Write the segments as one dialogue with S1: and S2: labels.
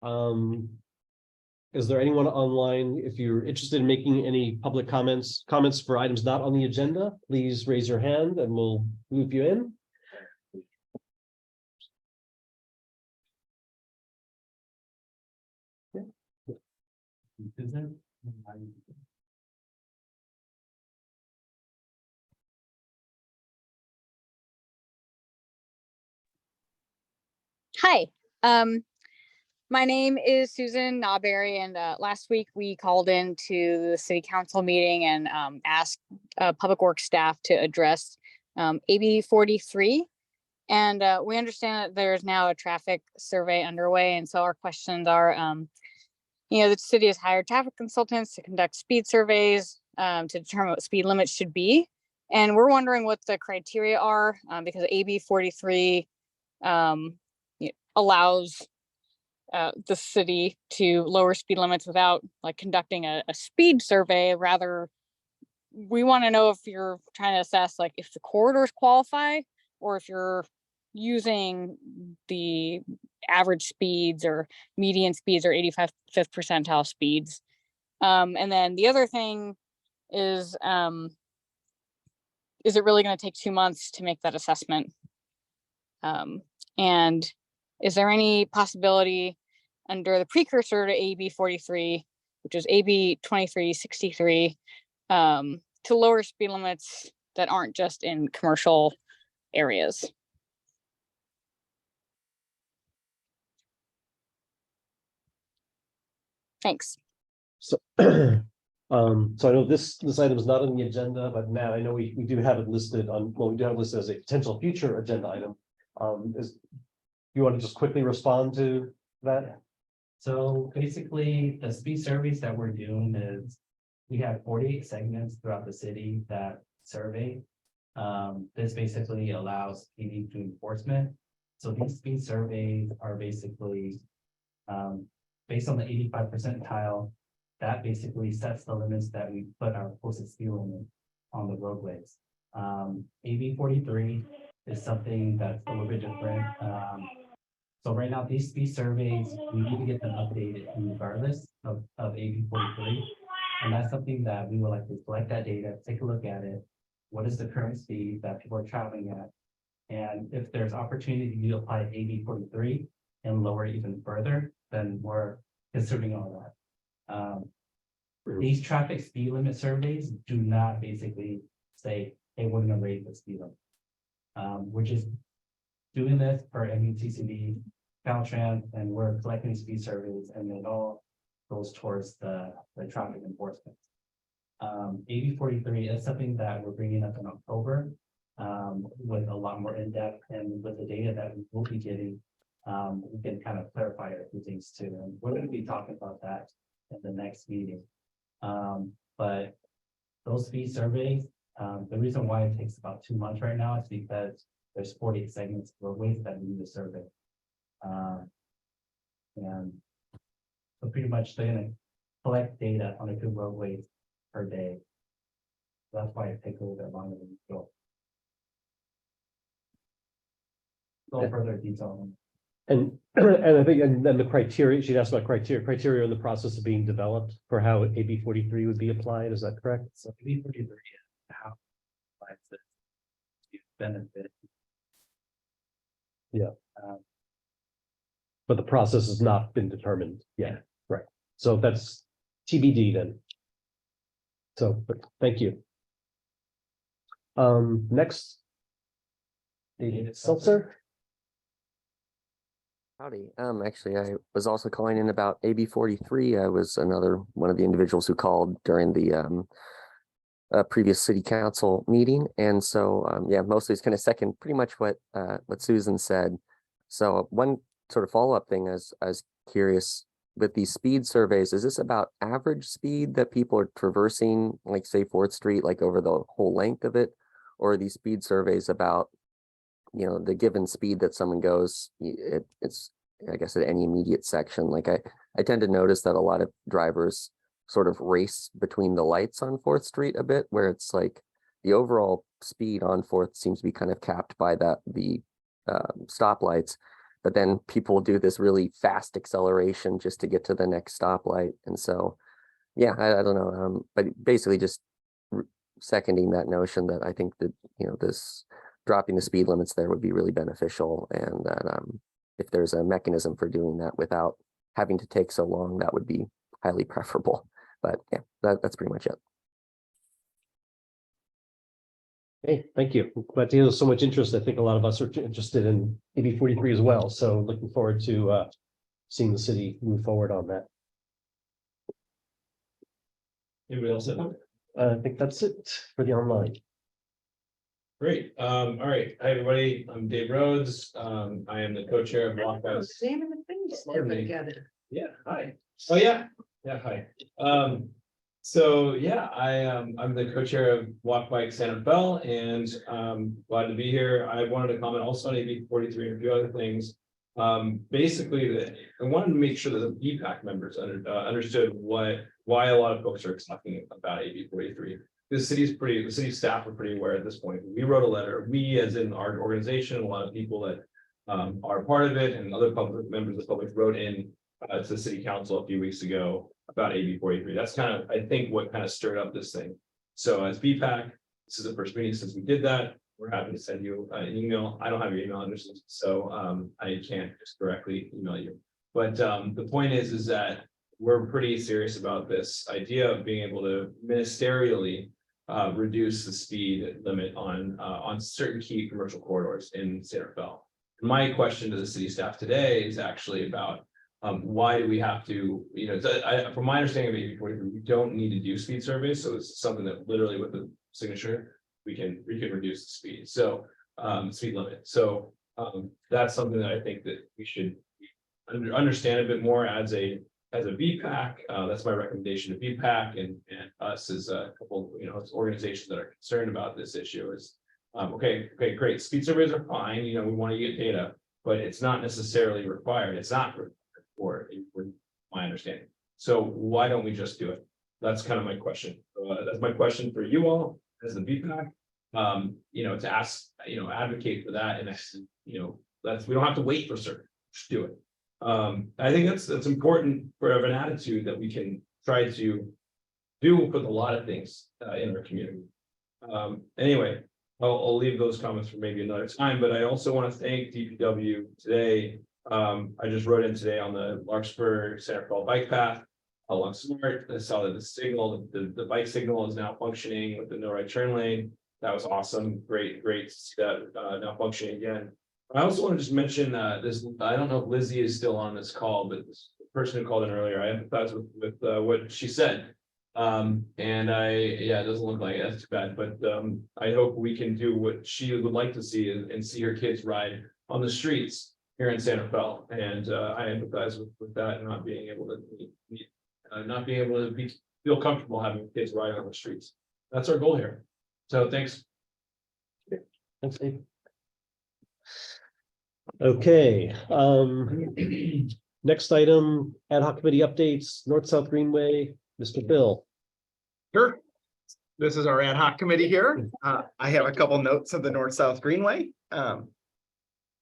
S1: Is there anyone online? If you're interested in making any public comments for items not on the agenda, please raise your hand and we'll loop you in.
S2: Hi, my name is Susan Nawberry, and last week we called into the city council meeting and asked public works staff to address AB 43. And we understand that there's now a traffic survey underway. And so our questions are, the city has hired traffic consultants to conduct speed surveys to determine what speed limits should be. And we're wondering what the criteria are because AB 43 allows the city to lower speed limits without conducting a speed survey. Rather, we want to know if you're trying to assess if the corridors qualify or if you're using the average speeds or median speeds or 85th percentile speeds. And then the other thing is it really going to take 2 months to make that assessment? And is there any possibility under the precursor to AB 43, which is AB 2363, to lower speed limits that aren't just in commercial areas? Thanks.
S1: So, so I know this item is not on the agenda, but Matt, I know we do have it listed on, well, we do have it listed as a potential future agenda item. You want to just quickly respond to that?
S3: So basically, the speed surveys that we're doing is we have 48 segments throughout the city that survey. This basically allows PD to enforcement. So these speed surveys are basically based on the 85th percentile. That basically sets the limits that we put our posted speed limit on the roadways. AB 43 is something that's a little bit different. So right now, these speed surveys, we need to get them updated regardless of AB 43. And that's something that we would like to collect that data, take a look at it. What is the current speed that people are traveling at? And if there's opportunity to apply AB 43 and lower it even further, then we're considering all that. These traffic speed limit surveys do not basically say, hey, we're going to raise the speed limit. We're just doing this for MUTCD, Caltrans, and we're collecting speed surveys, and it all goes towards the traffic enforcement. AB 43 is something that we're bringing up in October with a lot more in-depth, and with the data that we will be getting, we can kind of clarify a few things too. And we're going to be talking about that in the next meeting. But those speed surveys, the reason why it takes about 2 months right now is because there's 48 segments of roadways that we need to survey. And so pretty much they're going to collect data on a good roadways per day. That's why it takes a little bit longer than usual. No further detail.
S1: And I think, and then the criteria, she'd asked about criteria in the process of being developed for how AB 43 would be applied. Is that correct?
S3: So AB 43 is how applies it to benefit.
S1: Yeah. But the process has not been determined yet. Right. So that's TBD then. So, but thank you. Next. David Seltzer.
S4: Howdy. Actually, I was also calling in about AB 43. I was another one of the individuals who called during the previous city council meeting, and so yeah, mostly it's kind of second pretty much what Susan said. So one sort of follow-up thing, I was curious with these speed surveys, is this about average speed that people are traversing, like say 4th Street, like over the whole length of it, or are these speed surveys about, you know, the given speed that someone goes, it's, I guess, at any immediate section? Like I tend to notice that a lot of drivers sort of race between the lights on 4th Street a bit, where it's like the overall speed on 4th seems to be kind of capped by the stoplights. but then people do this really fast acceleration just to get to the next stoplight. And so, yeah, I don't know. But basically just seconding that notion that I think that, this dropping the speed limits there would be really beneficial. And that if there's a mechanism for doing that without having to take so long, that would be highly preferable. But yeah, that's pretty much it.
S1: Hey, thank you. Glad to hear there's so much interest. I think a lot of us are interested in AB 43 as well. So looking forward to seeing the city move forward on that.
S5: Anybody else?
S1: I think that's it for the online.
S5: Great. All right. Hi, everybody. I'm Dave Rhodes. I am the co-chair of Walkouts.
S6: Same in the face.
S5: Lovely.
S6: Together.
S5: Yeah. Hi. Oh, yeah. Yeah. Hi. So yeah, I'm the co-chair of Walk Bike Santa Fe, and glad to be here. I wanted to comment also on AB 43 and a few other things. Basically, I wanted to make sure that the BPAC members understood why a lot of folks are talking about AB 43. The city staff are pretty aware at this point. We wrote a letter, we as in our organization, a lot of people that are part of it and other public members of the public wrote in to the city council a few weeks ago about AB 43. That's kind of, I think, what kind of stirred up this thing. So as BPAC, this is the first meeting since we did that. We're happy to send you an email. I don't have your email address, so I can't just directly email you. But the point is that we're pretty serious about this idea of being able to ministerially reduce the speed limit on certain key commercial corridors in Santa Fe. My question to the city staff today is actually about why do we have to, from my understanding of AB 43, we don't need to do speed surveys. So it's something that literally with the signature, we can reduce the speed. So speed limit. So that's something that I think that we should understand a bit more as a VPAC. That's my recommendation to VPAC and us as a couple, as organizations that are concerned about this issue is okay, great. Speed surveys are fine. We want to get data, but it's not necessarily required. It's not for my understanding. So why don't we just do it? That's kind of my question. That's my question for you all as the VPAC. To ask, advocate for that, and that's we don't have to wait for certain. Just do it. I think that's important for an attitude that we can try to do with a lot of things in our community. Anyway, I'll leave those comments for maybe another time, but I also want to thank DPW today. I just wrote in today on the Larkspur Santa Fe bike path along Smart. I saw that the signal, the bike signal is now functioning with the no right turn lane. That was awesome. Great to see that now functioning again. I also want to just mention this. I don't know if Lizzie is still on this call, but this person who called in earlier, I empathize with what she said. It doesn't look like it. That's too bad. But I hope we can do what she would like to see and see her kids ride on the streets here in Santa Fe. And I empathize with that and not being able to feel comfortable having kids ride on the streets. That's our goal here. So thanks.
S1: Thanks, Dave. Okay, next item, ad hoc committee updates, North-South Greenway, Mr. Bill.
S7: Sure. This is our ad hoc committee here. I have a couple notes of the North-South Greenway.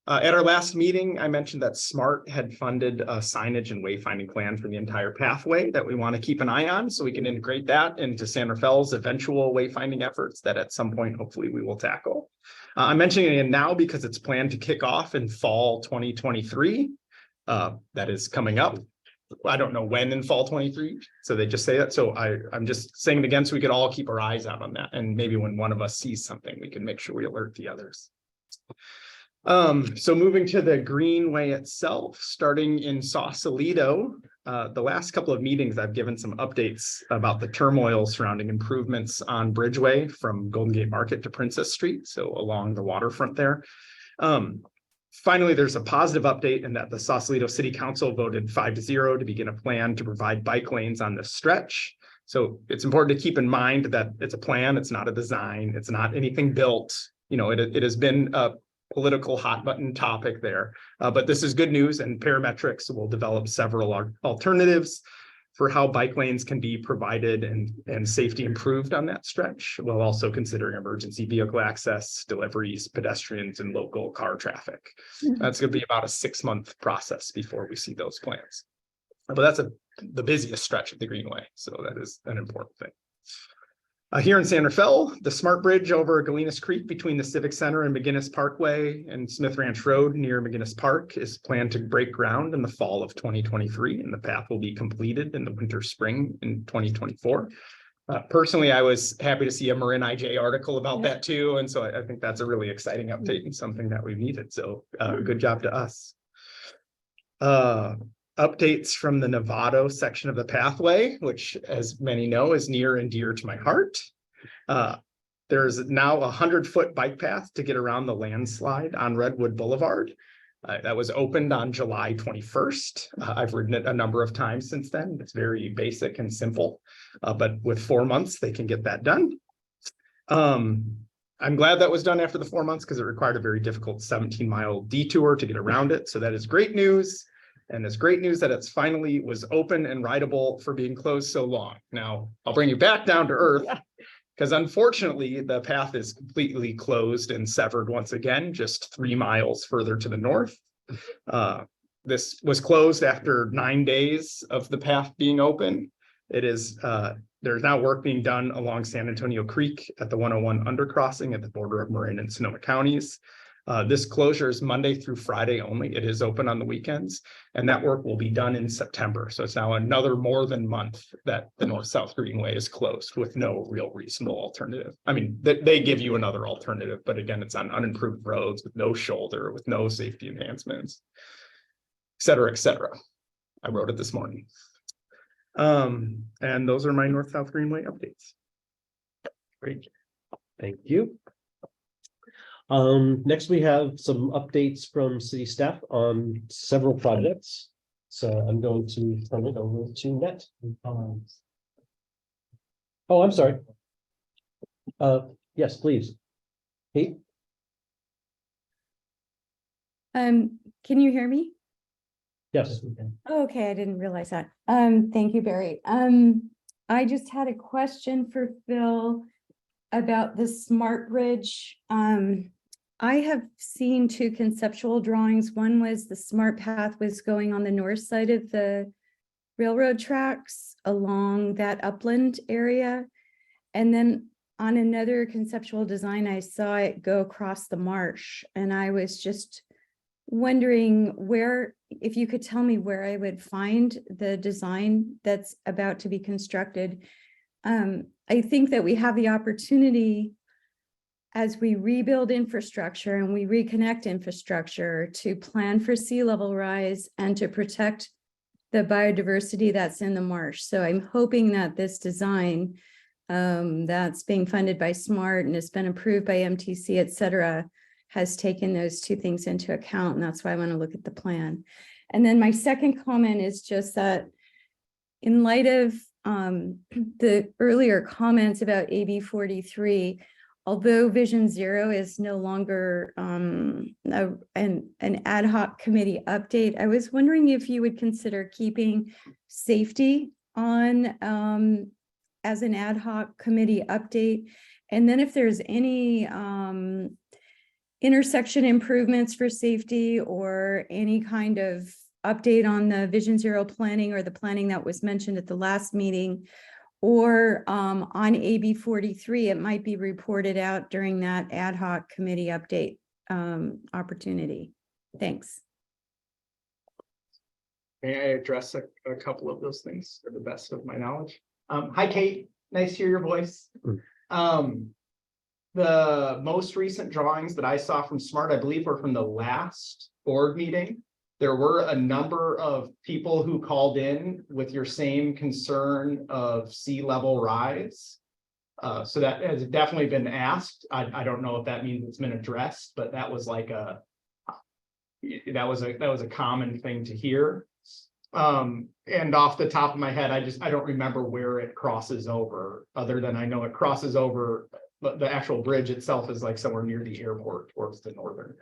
S7: At our last meeting, I mentioned that SMART had funded a signage and wayfinding plan for the entire pathway that we want to keep an eye on, so we can integrate that into Santa Fe's eventual wayfinding efforts that at some point, hopefully, we will tackle. I'm mentioning it now because it's planned to kick off in fall 2023. That is coming up. I don't know when in fall 23, so they just say that. So I'm just saying it again so we could all keep our eyes out on that. And maybe when one of us sees something, we can make sure we alert the others. So moving to the Greenway itself, starting in Sausalito, the last couple of meetings, I've given some updates about the turmoil surrounding improvements on Bridgeway from Golden Gate Market to Princess Street, so along the waterfront there. Finally, there's a positive update in that the Sausalito City Council voted 5-0 to begin a plan to provide bike lanes on this stretch. So it's important to keep in mind that it's a plan, it's not a design, it's not anything built. It has been a political hot button topic there, but this is good news, and Parametrics will develop several alternatives for how bike lanes can be provided and safety improved on that stretch, while also considering emergency vehicle access, deliveries, pedestrians, and local car traffic. That's going to be about a 6-month process before we see those plans. But that's the busiest stretch of the Greenway, so that is an important thing. Here in San Rafael, the Smart Bridge over Galenas Creek between the Civic Center and McGinnis Parkway and Smith Ranch Road near McGinnis Park is planned to break ground in the fall of 2023, and the path will be completed in the winter spring in 2024. Personally, I was happy to see a Marin IJ article about that too, and so I think that's a really exciting update and something that we've needed. So good job to us. Updates from the Novato section of the pathway, which, as many know, is near and dear to my heart. There's now a 100-foot bike path to get around the landslide on Redwood Boulevard. That was opened on July 21st. I've ridden it a number of times since then. It's very basic and simple, but with 4 months, they can get that done. I'm glad that was done after the 4 months because it required a very difficult 17-mile detour to get around it. So that is great news. And it's great news that it's finally was open and rideable for being closed so long. Now, I'll bring you back down to earth because unfortunately the path is completely closed and severed once again, just 3 miles further to the north. This was closed after 9 days of the path being open. It is, there's now work being done along San Antonio Creek at the 101 undercrossing at the border of Marin and Sonoma counties. This closure is Monday through Friday only. It is open on the weekends, and that work will be done in September. So it's now another more than month that the North-South Greenway is closed with no real reasonable alternative. I mean, they give you another alternative, but again, it's on unimproved roads with no shoulder, with no safety enhancements, et cetera, et cetera. I wrote it this morning. And those are my North-South Greenway updates.
S1: Great. Thank you. Next we have some updates from city staff on several projects. So I'm going to turn it over to Net. Oh, I'm sorry. Yes, please. Kate?
S6: Can you hear me?
S1: Yes.
S6: Oh, okay, I didn't realize that. Thank you, Barry. I just had a question for Phil about the Smart Bridge. I have seen 2 conceptual drawings. One was the smart path was going on the north side of the railroad tracks along that upland area. And then on another conceptual design, I saw it go across the marsh. And I was just wondering where, if you could tell me where I would find the design that's about to be constructed. I think that we have the opportunity as we rebuild infrastructure and we reconnect infrastructure to plan for sea level rise and to protect the biodiversity that's in the marsh. So I'm hoping that this design that's being funded by SMART and has been approved by MTC, et cetera, has taken those 2 things into account. And that's why I want to look at the plan. And then my second comment is just that in light of the earlier comments about AB 43, although Vision Zero is no longer an ad hoc committee update, I was wondering if you would consider keeping safety on as an ad hoc committee update. And then if there's any intersection improvements for safety or any kind of update on the Vision Zero planning or the planning that was mentioned at the last meeting, or on AB 43, it might be reported out during that ad hoc committee update opportunity. Thanks.
S7: May I address a couple of those things to the best of my knowledge? Hi, Kate. Nice to hear your voice. The most recent drawings that I saw from SMART, I believe, were from the last board meeting. There were a number of people who called in with your same concern of sea level rise. So that has definitely been asked. I don't know if that means it's been addressed, but that was like that was a common thing to hear. And off the top of my head, I don't remember where it crosses over, other than I know it crosses over, but the actual bridge itself is like somewhere near the airport towards the northern.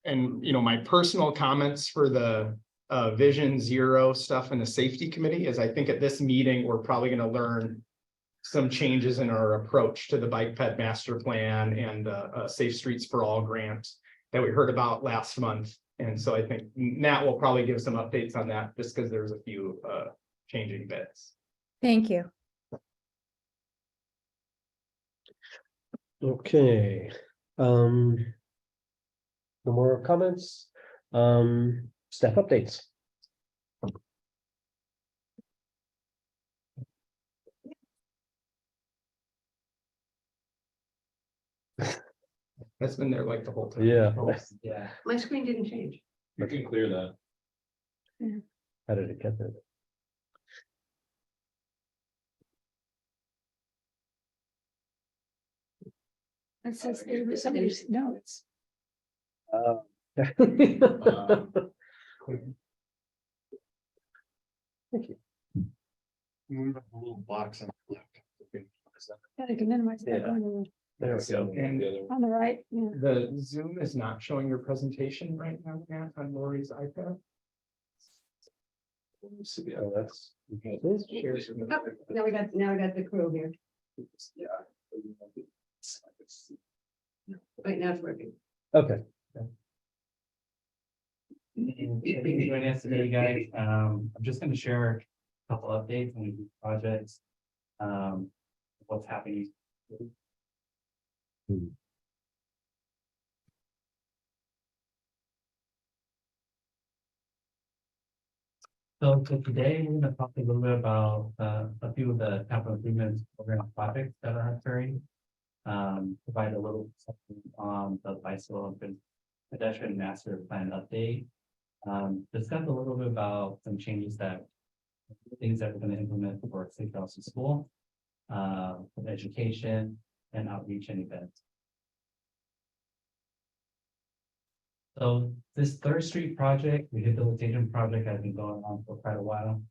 S7: And my personal comments for the Vision Zero stuff in the safety committee, is I think at this meeting, we're probably gonna learn some changes in our approach to the bike ped master plan and Safe Streets for All grant that we heard about last month. And so I think Nat will probably give some updates on that, just because there's a few changing bits.
S6: Thank you.
S1: Okay. No more comments? Staff updates.
S7: That's been there like the whole time.
S1: Yeah.
S3: Yeah.
S8: My screen didn't change.
S5: You can clear that.
S1: How did it get there?
S8: It says somebody's notes.
S1: Thank you.
S5: Move the little box on the left.
S8: Yeah, I can minimize that
S1: Yeah.
S8: on
S1: There we go.
S7: And
S8: the right, yeah.
S7: the Zoom is not showing your presentation right now, Nat, on Lori's iPad.
S1: Oh, that's.
S7: Share some-
S8: Oh, now we got the crew here. Right now it's working.
S1: Okay.
S3: Thank you for joining us today, guys. I'm just gonna share a couple updates on the projects. What's happening. So today, we're gonna talk a little bit about a few of the capital improvements program projects that are occurring. Provide a little something on the bicycle and pedestrian master plan update. Discuss a little bit about some changes things that we're gonna implement for City Council School, with education and outreach and events. So this Third Street project, rehabilitation project, has been going on for quite a while.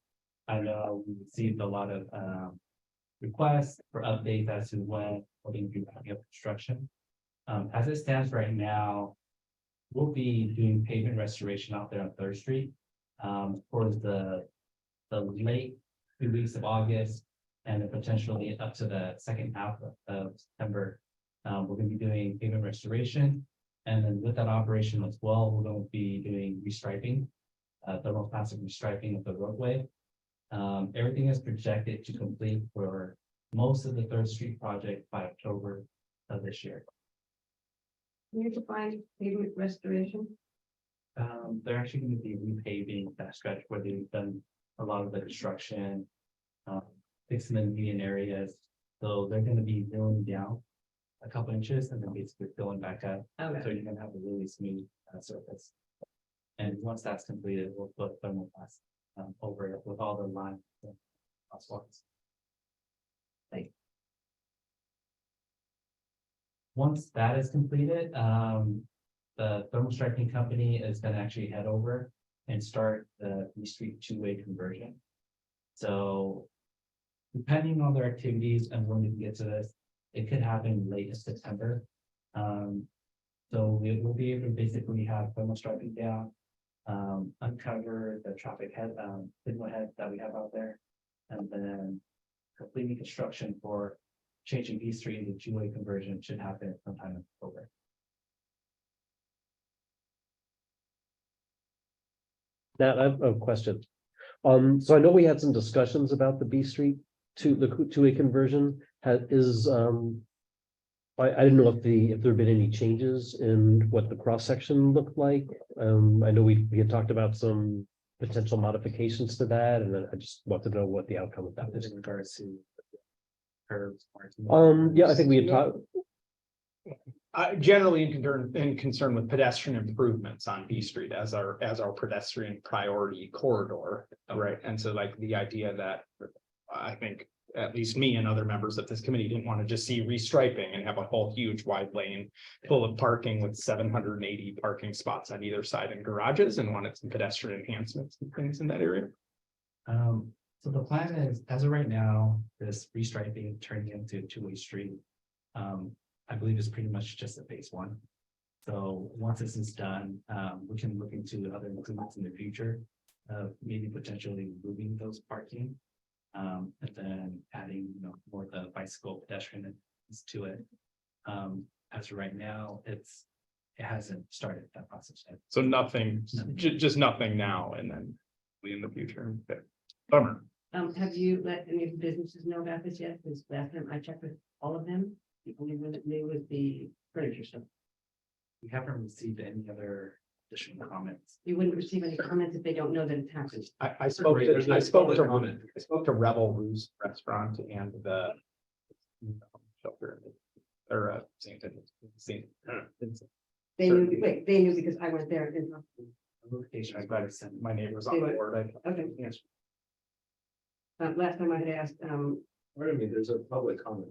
S3: I know we received a lot of requests for updates as to when we're going to be wrapping up construction. As it stands right now, we'll be doing pavement restoration out there on Third Street for the late 2 weeks of August and then potentially up to the second half of September. We're going to be doing pavement restoration. And then with that operation as well, we're going to be doing restriping, thermoplastic restriping of the roadway. Everything is projected to complete for most of the Third Street project by October of this year.
S8: You define pavement restoration.
S3: They're actually going to be repaving that stretch where they've done a lot of the construction, fixing the median areas. So they're going to be milling down a couple inches and then basically filling back up. So you're gonna have a really smooth surface. And once that's completed, we'll put thermoplastic over it with all the lines and crosswalks. Once that is completed, the thermal striking company is gonna actually head over and start the East Street two-way conversion. So depending on their activities and when we can get to this, it could happen late in September. So we will be able to basically have thermal striping down, uncover the traffic signal head that we have out there, and then completing construction for changing B Street into two-way conversion should happen sometime in October.
S1: Nat, I have a question. So I know we had some discussions about the B Street to the two-way conversion. I didn't know if there had been any changes in what the cross-section looked like. I know we had talked about some potential modifications to that, and then I just wanted to know what the outcome of that was.
S3: In regards to curves.
S1: Yeah, I think we had talked.
S7: Generally in concern with pedestrian improvements on B Street as our pedestrian priority corridor, right? And so like the idea that I think at least me and other members of this committee didn't want to just see restriping and have a whole huge wide lane full of parking with 780 parking spots on either side and garages, and wanted some pedestrian enhancements and things in that area.
S3: So the plan is, as of right now, this restriping turning into a two-way street, I believe is pretty much just a phase one. So once this is done, we can look into other improvements in the future. of maybe potentially moving those parking. And then adding, more of the bicycle pedestrian to it. As of right now, it hasn't started that process yet.
S7: So nothing, just nothing now and then we in the future. Okay. Bummer.
S8: Have you let any of the businesses know about this yet? Because last time I checked with all of them, the only one that knew was the furniture store.
S3: We haven't received any other additional comments.
S8: You wouldn't receive any comments if they don't know that it's happening.
S7: I spoke
S5: Right,
S7: to,
S5: there's no
S7: I spoke
S5: public
S7: to,
S5: comment.
S7: I spoke to Rebel Roost Restaurant and the shelter or Saint.
S8: They knew, wait, they knew because I went there and,
S3: Location
S7: I'm
S3: is
S7: glad
S3: better sent.
S7: my neighbors on board.
S8: okay.
S7: Yes.
S8: Last time I had asked,
S5: What do you mean? There's a public comment.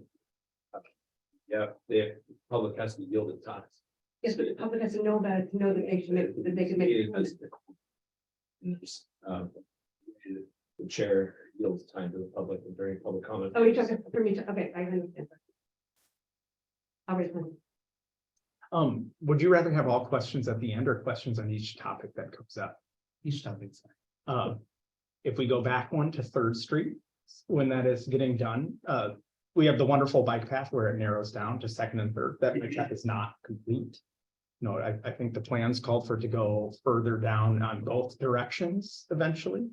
S5: Yeah, the public has to yield at times.
S8: yes, but the public has to know about it, to know that they can make.
S5: The chair yields time to the public and during public comment.
S8: Oh, you're talking for me to, okay, I understand. I'll raise my hand.
S7: Would you rather have all questions at the end or questions on each topic that comes up?
S3: Each topic's
S7: If we go back one to Third Street, when that is getting done, we have the wonderful bike path where it narrows down to Second and Third. That bike path is not complete. No, I think the plans called for it to go further down on both directions eventually.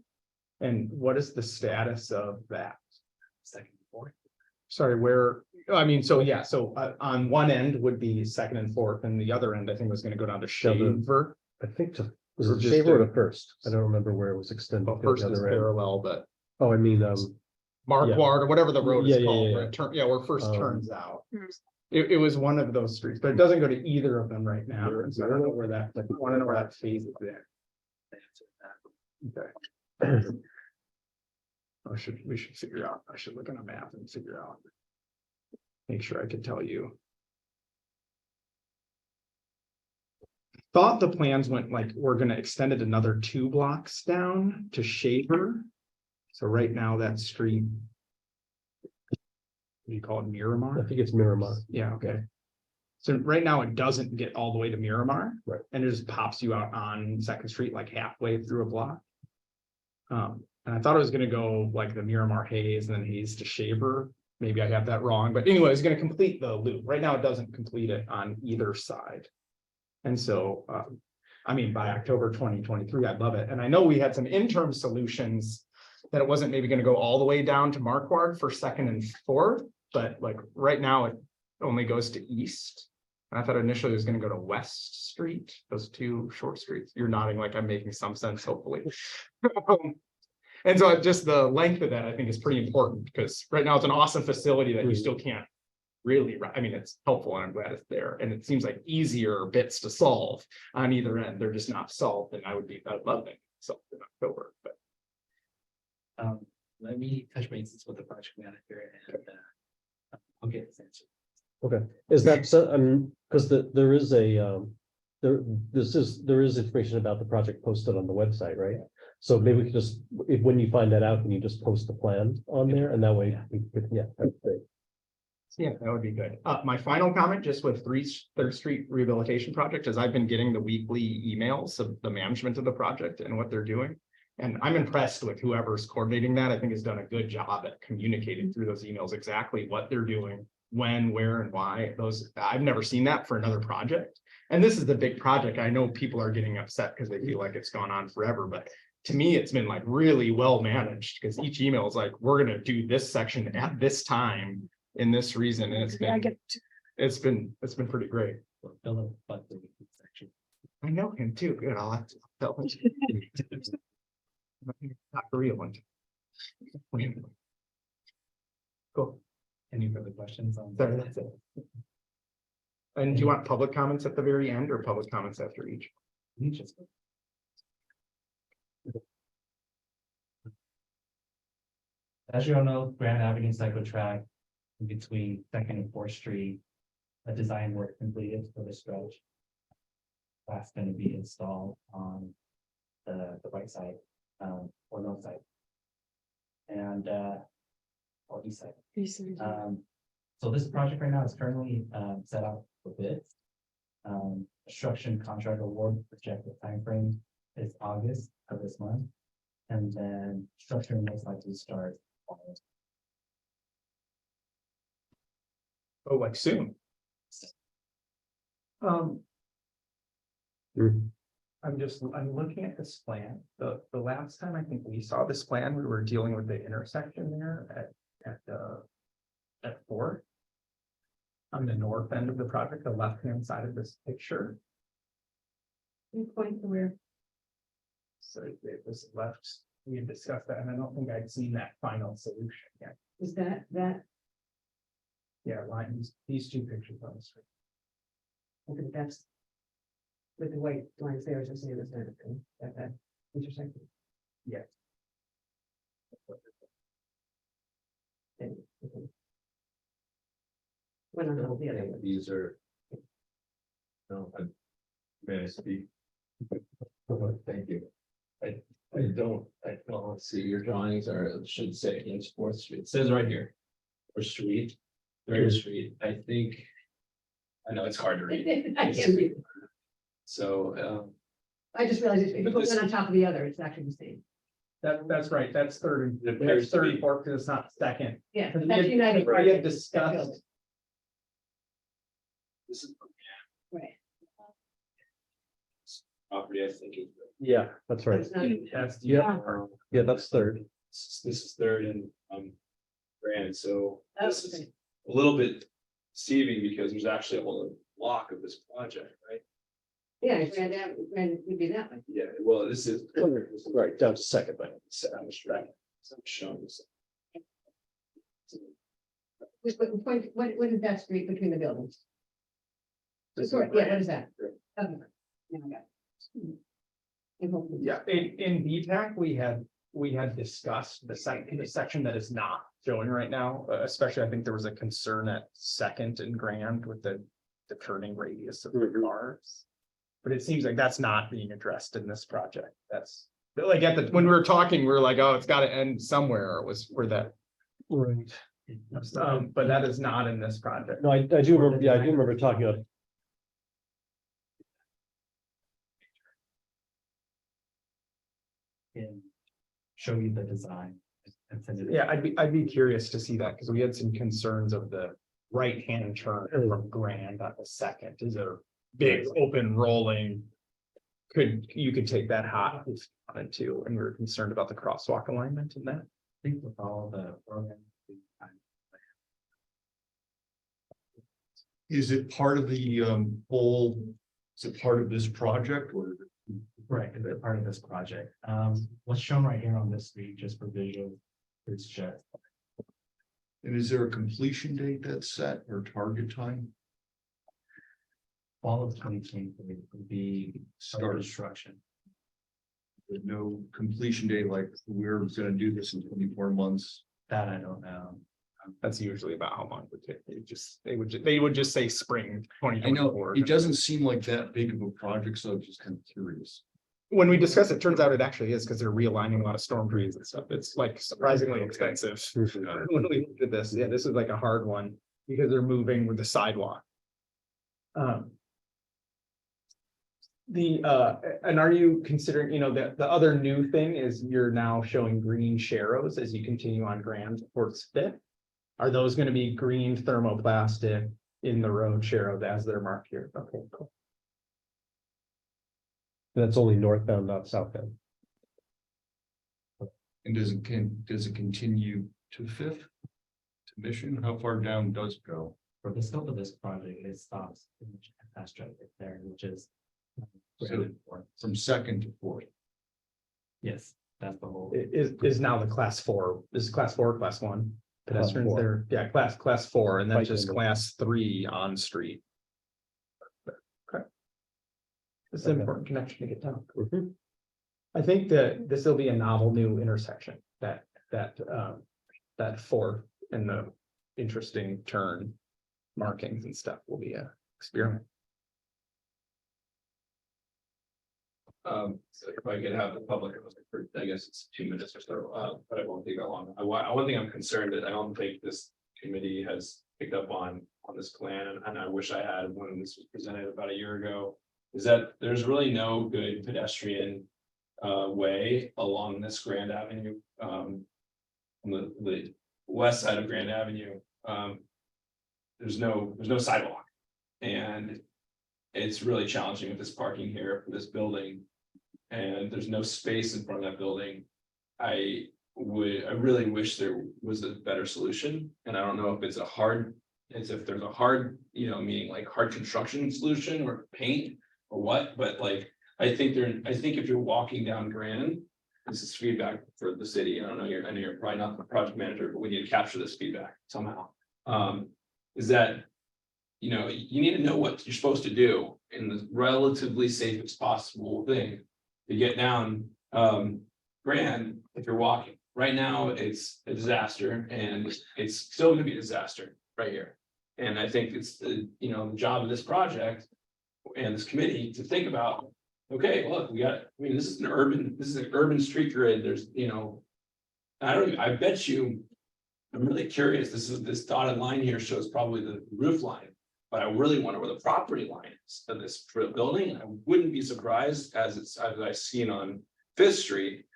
S7: And what is the status of that?
S3: second, fourth.
S7: Sorry, where, I mean, so yeah, so on one end would be Second and Fourth, and the other end, I think was gonna go down to Shaver.
S1: I think was
S7: Or
S1: it
S7: just
S1: Shaver or
S7: a-
S1: to First? I don't remember where it was extended.
S7: Well,
S1: to the
S7: first is
S1: other end.
S7: parallel, but
S1: Oh, I mean,
S7: Marquard or whatever the road
S1: Yeah,
S7: is
S1: yeah,
S7: called,
S1: yeah.
S7: where it turn, yeah, where First
S1: Um,
S7: turns out.
S2: Hmm.
S7: It was one of those streets, but it doesn't go to either of them right now. So I don't know where that, I want to know where that phase is there. Okay. We should figure out, I should look on a map and figure out. Make sure I could tell you. Thought the plans went like, we're gonna extend it another 2 blocks down to Shaver. So right now that street. What do you call it,
S1: I
S7: Miramar?
S1: think it's Miramar.
S7: Yeah, okay. So right now it doesn't get all the way to Miramar.
S1: Right.
S7: And it just pops you out on Second Street like halfway through a block. And I thought it was gonna go like the Miramar Hayes and then Hayes to Shaver. Maybe I have that wrong, but anyway, it's gonna complete the loop. Right now it doesn't complete it on either side. And so, I mean, by October 2023, I'd love it. And I know we had some interim solutions that it wasn't maybe gonna go all the way down to Marquard for Second and Fourth, but like right now it only goes to east. And I thought initially it was gonna go to West Street, those 2 short streets. You're nodding like I'm making some sense, hopefully. And so just the length of that, I think, is pretty important because right now it's an awesome facility that you still can't really, I mean, it's helpful and I'm glad it's there. And it seems like easier bits to solve on either end. They're just not solved. And I'd love it. So in October, but
S3: Let me touch bases with the project manager and I'll get this answer.
S1: Okay, is that so, because there is a, there is information about the project posted on the website, right? So maybe we could just, when you find that out, can you just post the plan on there and that way, we could, yeah, that's great.
S7: yeah, that would be good. My final comment just with Third Street Rehabilitation Project is I've been getting the weekly emails of the management of the project and what they're doing. And I'm impressed with whoever's coordinating that. I think has done a good job at communicating through those emails exactly what they're doing, when, where, and why. I've never seen that for another project. And this is the big project. I know people are getting upset because they feel like it's gone on forever, but to me, it's been like really well managed because each email is like, we're gonna do this section at this time in this reason. And it's been pretty great.
S3: Philip, but the section.
S7: I know him too. Good. I'll have to tell him. Not for real one. Cool.
S3: Any further questions on?
S7: Sorry, that's it. And do you want public comments at the very end or public comments after each?
S3: Just- As you all know, Grand Avenue cycle track in between Second and Fourth Street, a design work completed for the stretch. That's going to be installed on the right side, or north side. And or east side. So this project right now is currently set out for bids. Construction contract award projected timeframe is August of this month. And then structure most likely start.
S7: Oh, like soon. I'm looking at this plan. The last time I think we saw this plan, we were dealing with the intersection there at Ford. On the north end of the project, the left-hand side of this picture.
S8: Point to where,
S7: So it was left, we had discussed that, and I don't think I'd seen that final solution yet.
S8: is that,
S7: Yeah, lines, these two pictures on the screen.
S8: okay, that's. With the white lines there, just saying that intersection.
S7: Yeah.
S8: Okay. When on all the other ones.
S5: These are. No, may I speak? Thank you. I don't see your drawings are, it should say against Fourth Street. It says right here. Or street, third street, I think. I know it's hard to read.
S8: I can't read.
S5: So,
S8: I just realized if you
S5: But
S8: put
S5: this-
S8: one on top of the other, it's actually the same.
S7: That's right, that's third,
S5: It appears
S7: that's
S5: to
S7: third
S5: be-
S7: and fourth, because it's not second.
S8: Yeah,
S7: Because
S8: that's United.
S7: We had
S8: Project.
S7: discussed,
S5: this is
S8: Right.
S5: property, I think.
S1: Yeah, that's right.
S8: It's not-
S7: that's.
S1: Yeah, that's third.
S5: This is third and, grand, so
S8: Oh,
S5: this is
S8: okay.
S5: a little bit deceiving because there's actually a whole block of this project, right?
S8: Yeah, it ran down, would be that way.
S5: Yeah, well, this is.
S1: Right, down to second, but
S5: I'm just trying, so I'm showing this.
S8: What is that street between the buildings?
S5: This is
S8: Sorry, yeah, what is that?
S5: Grand.
S8: Okay. Now I got it.
S7: Yeah, in VTAC, we had discussed the section that is not showing right now, especially I think there was a concern at Second and Grand with the turning radius of the cars. But it seems like that's not being addressed in this project. That's like when we were talking, we were like, oh, it's gotta end somewhere. It was for that.
S1: Right.
S7: But that is not in this project.
S1: No, I do remember, yeah, I do remember talking about.
S3: And show you the design. And send it.
S7: Yeah, I'd be curious to see that, because we had some concerns of the right-hand turn from Grand on the Second is a big open rolling. You could take that hot if you wanted to, and we were concerned about the crosswalk alignment in that.
S3: I think with all the program.
S9: Is it part of the whole, is it part of this project or?
S3: Right, it's a part of this project. What's shown right here on this street, just for visual, is just
S9: And is there a completion date that's set or target time?
S3: fall of 2023 would be start construction.
S9: There's no completion date, like we're gonna do this in 24 months.
S3: That I don't know.
S7: That's usually about how long it would take. They would just say spring twenty
S9: I know,
S7: twenty-four.
S9: it doesn't seem like that big of a project, so I'm just kind of curious.
S7: When we discuss it, turns out it actually is, because they're realigning a lot of storm drains and stuff. It's like surprisingly expensive. When we looked at this, yeah, this is like a hard one, because they're moving with the sidewalk. And are you considering, the other new thing is you're now showing green sharrows as you continue on Grand towards Fifth? Are those gonna be green thermoplastic in the road sharrows as they're marked here? Okay, cool.
S1: That's only northbound, not southbound.
S9: And does it continue to Fifth? To Mission? How far down does it go?
S3: For the scope of this project, it stops in the fast track right there, which is.
S9: So- From Second to Fourth?
S3: Yes, that's the whole.
S7: Is now the class 4, is class 4, or class 1 pedestrians
S1: four.
S7: there, yeah, class 4, and then
S1: Bike
S7: just
S1: lane.
S7: class 3 on street. Okay. This is an
S1: Okay.
S7: important connection to get down.
S1: Mhm.
S7: I think that this will be a novel new intersection, that fourth and the interesting turn markings and stuff will be a experiment.
S5: So if I could have the public, I guess it's 2 minutes or so, but I won't take that long. One thing I'm concerned that I don't think this committee has picked up on this plan, and I wish I had when this was presented about a year ago. Is that there's really no good pedestrian way along this Grand Avenue, on the west side of Grand Avenue. There's no sidewalk. And it's really challenging with this parking here for this building. And there's no space in front of that building. I really wish there was a better solution, and I don't know if it's if there's a hard, meaning like hard construction solution or paint or what, but like, I think if you're walking down Grand, this is feedback for the city. I know you're probably not the project manager, but we need to capture this feedback somehow. Is that, you need to know what you're supposed to do in the relatively safest possible thing to get down Grand if you're walking. Right now, it's a disaster, and it's still gonna be a disaster right here. And I think it's the job of this project and this committee to think about, okay, look, this is an urban street grid. There's, I bet you, I'm really curious. This dotted line here shows probably the roof line, but I really wonder where the property line is of this building. And I wouldn't be surprised as I've seen on Fifth Street,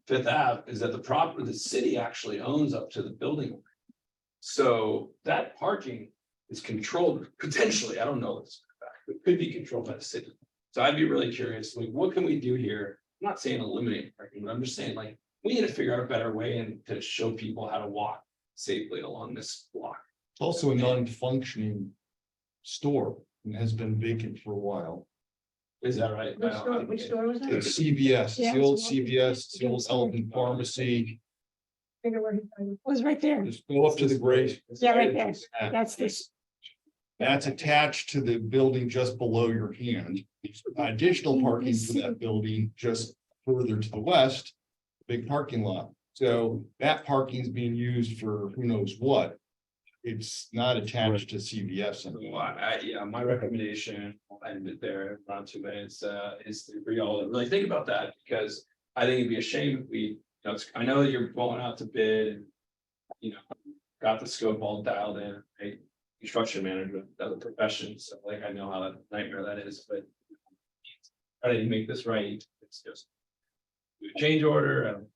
S5: Fifth Ave, is that the city actually owns up to the building. So that parking is controlled potentially. I don't know this, but it could be controlled by the city. So I'd be really curious, like, what can we do here? I'm not saying eliminate parking, but I'm just saying, like, we need to figure out a better way and to show people how to walk safely along this block.
S9: It's also a non-functioning store and has been vacant for a while.
S5: Is that right?
S8: Which store was that?
S9: It's CVS, it's
S8: Yeah.
S9: the old CVS, it's the old Elton Pharmacy.
S8: Figure where he was right there.
S9: Just go up to the gray.
S8: Yeah, right there. That's this.
S9: That's attached to the building just below your hand. Additional parking for that building just further to the west, big parking lot. So that parking is being used for who knows what. It's not attached to CVS anymore.
S5: Yeah, my recommendation, I'll end it there, around 2 minutes, is for y'all to really think about that, because I think it'd be a shame if we, I know that you're going out to bid and, got the scope all dialed in, right? Construction management, that's a profession, so like, I know how that nightmare that is, but how do you make this right? It's just do a change order, and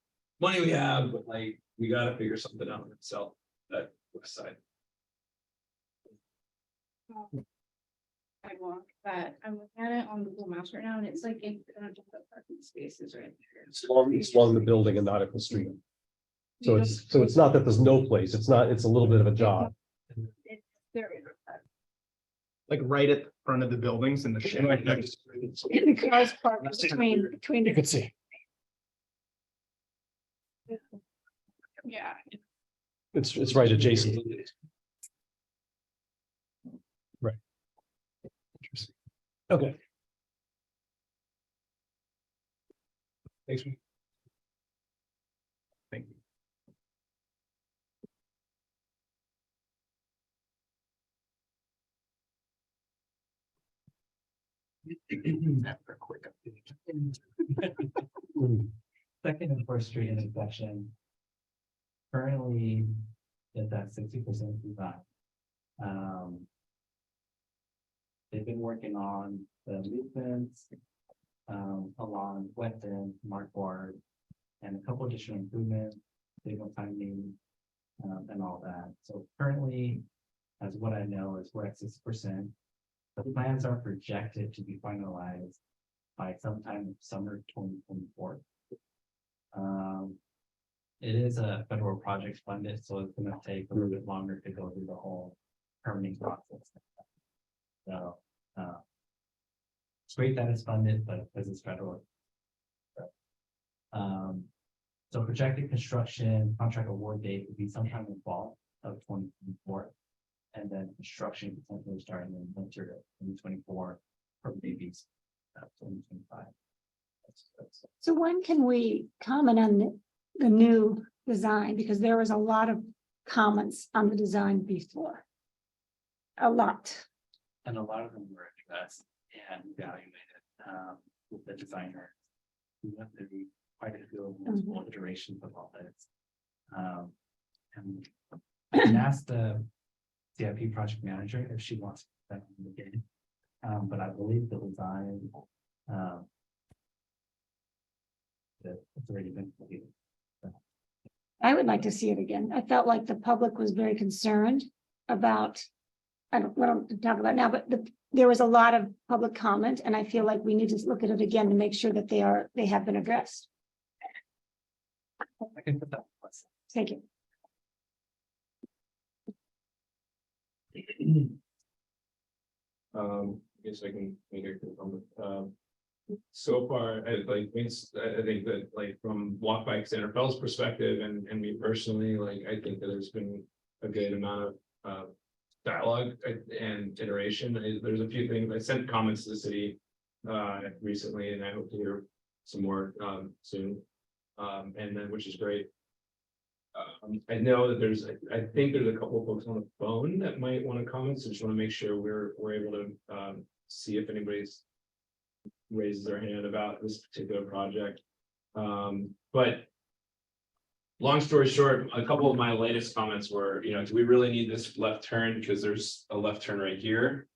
S5: money we have, but like, we gotta figure something out itself, that west side.
S10: Sidewalk, but I'm looking at it on Google Maps right now, and it's like in parking spaces right there.
S1: It's along the building and not at the street. So it's not that there's no place. It's a little bit of a jog.
S10: There is.
S7: Like right at the front of the buildings and the shed.
S10: The cars parked between.
S1: You could see.
S10: Yeah.
S1: It's right adjacent. Right. Interesting. Okay. Thanks.
S7: Thank you.
S3: For a quick Second and First Street intersection. Currently, it's at 60% design. They've been working on the movements along West End, Mark Ward, and a couple additional improvements, signal timing, and all that. So currently, as what I know is we're at 6%. The plans are projected to be finalized by sometime summer 2024. It is a federal project funded, so it's going to take a little bit longer to go through the whole permitting process. So it's great that it's funded, but because it's federal. So projected construction contract award date would be sometime in fall of 2024. And then construction potentially starting in winter of 2024, or maybe 2025.
S10: So when can we comment on the new design? Because there was a lot of comments on the design before. A lot.
S3: And a lot of them were addressed and evaluated with the designer. We went through quite a few multiple iterations of all this. And asked the CIP project manager if she wants that in the game. But I believe the design It's already been completed.
S10: I would like to see it again. I felt like the public was very concerned about, I don't, we don't talk about now, but there was a lot of public comment, and I feel like we need to look at it again to make sure that they have been addressed.
S3: I can put that.
S10: Thank you.
S5: I guess I can make a quick comment. So far, I think that like from Walk Bike Center Bell's perspective and me personally, like I think that there's been a good amount of dialogue and iteration. There's a few things I sent comments to the city recently, and I hope to hear some more soon. And then which is great. I know that I think there's a couple of folks on the phone that might want to comment, so just want to make sure we're able to see if anybody's raises their hand about this particular project. But long story short, a couple of my latest comments were, do we really need this left turn? Because there's a left turn right here,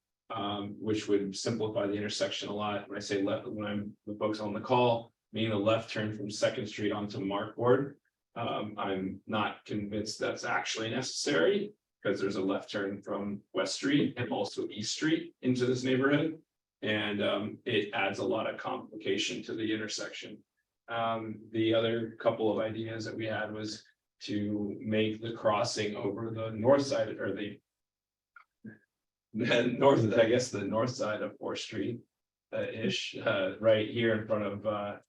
S5: which would simplify the intersection a lot. When I say left, when I'm the folks on the call, meaning the left turn from 2nd Street onto Markboard. I'm not convinced that's actually necessary because there's a left turn from West Street and also East Street into this neighborhood. And it adds a lot of complication to the intersection. The other couple of ideas that we had was to make the crossing over the north side or the north, I guess the north side of 4th Street right here in front of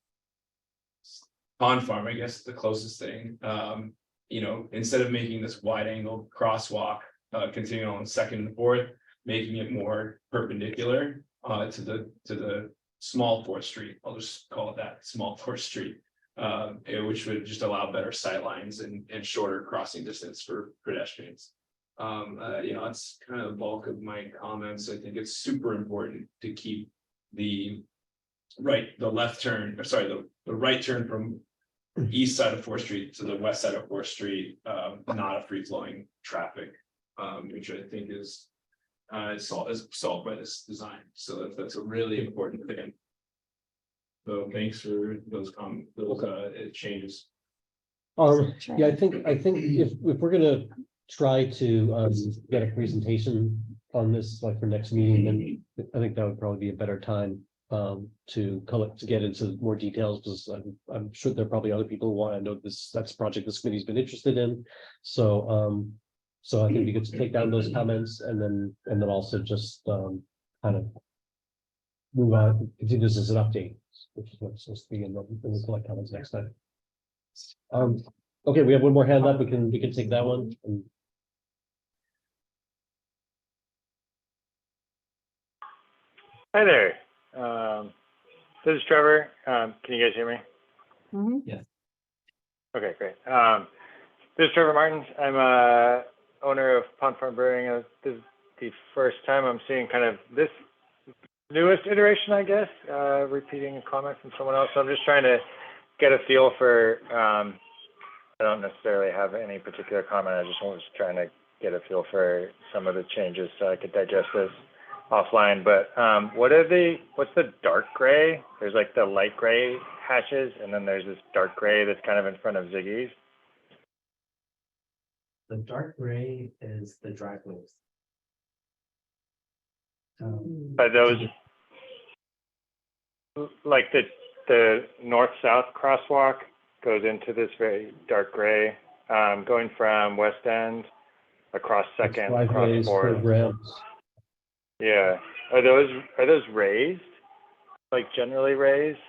S5: Pond Farm, I guess the closest thing. Instead of making this wide angle crosswalk continuing on 2nd and 4th, making it more perpendicular to the small 4th Street. I'll just call it that, small 4th Street, which would just allow better sight lines and shorter crossing distance for pedestrians. That's kind of the bulk of my comments. I think it's super important to keep the right turn from east side of 4th Street to the west side of 4th Street, not a free flowing traffic, which I think is solved by this design. So that's a really important thing. So thanks for those changes.
S1: Yeah, I think if we're gonna try to get a presentation on this like for next meeting, then I think that would probably be a better time to get into more details, because I'm sure there are probably other people who want to know that's a project this committee's been interested in. So I think we could take down those comments and then also just kind of move on, continue this as an update, which is what's supposed to be in the collect comments next time. Okay, we have one more hand up. We can take that one.
S11: Hi there. This is Trevor. Can you guys hear me?
S2: Mm-hmm.
S3: Yes.
S11: Okay, great. This is Trevor Martins. I'm a owner of Pond Farm Brewing. This is the first time I'm seeing kind of this newest iteration, I guess, repeating a comment from someone else. So I'm just trying to get a feel for, I don't necessarily have any particular comment. I just was trying to get a feel for some of the changes so I could digest this offline. But what's the dark gray? There's like the light gray hatches, and then there's this dark gray that's kind of in front of Ziggy's.
S3: The dark gray is the driveways.
S11: Are those like the north-south crosswalk goes into this very dark gray, going from West End across 2nd, across 4th. Yeah, are those raised? Like generally raised?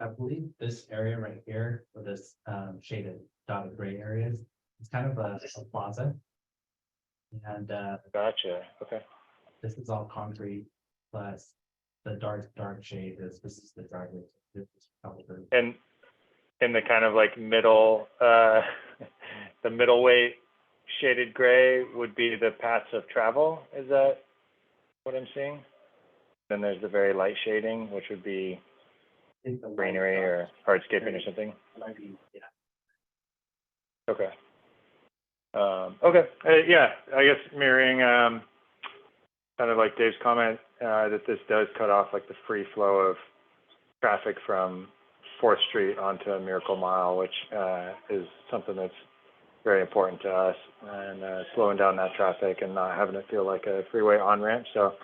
S3: I believe this area right here, for this shaded dotted gray areas, it's kind of a plaza. And
S11: Gotcha. Okay.
S3: this is all concrete, plus the dark shade this is the driveway. This is probably
S11: And in the kind of like middle, the middle weight shaded gray would be the paths of travel. Is that what I'm seeing? Then there's the very light shading, which would be greenery or hardscaping or something.
S3: Yeah.
S11: Okay. Yeah, I guess mirroring kind of like Dave's comment that this does cut off like the free flow of traffic from 4th Street onto Miracle Mile, which is something that's very important to us, and slowing down that traffic and not having it feel like a freeway on-ramp. So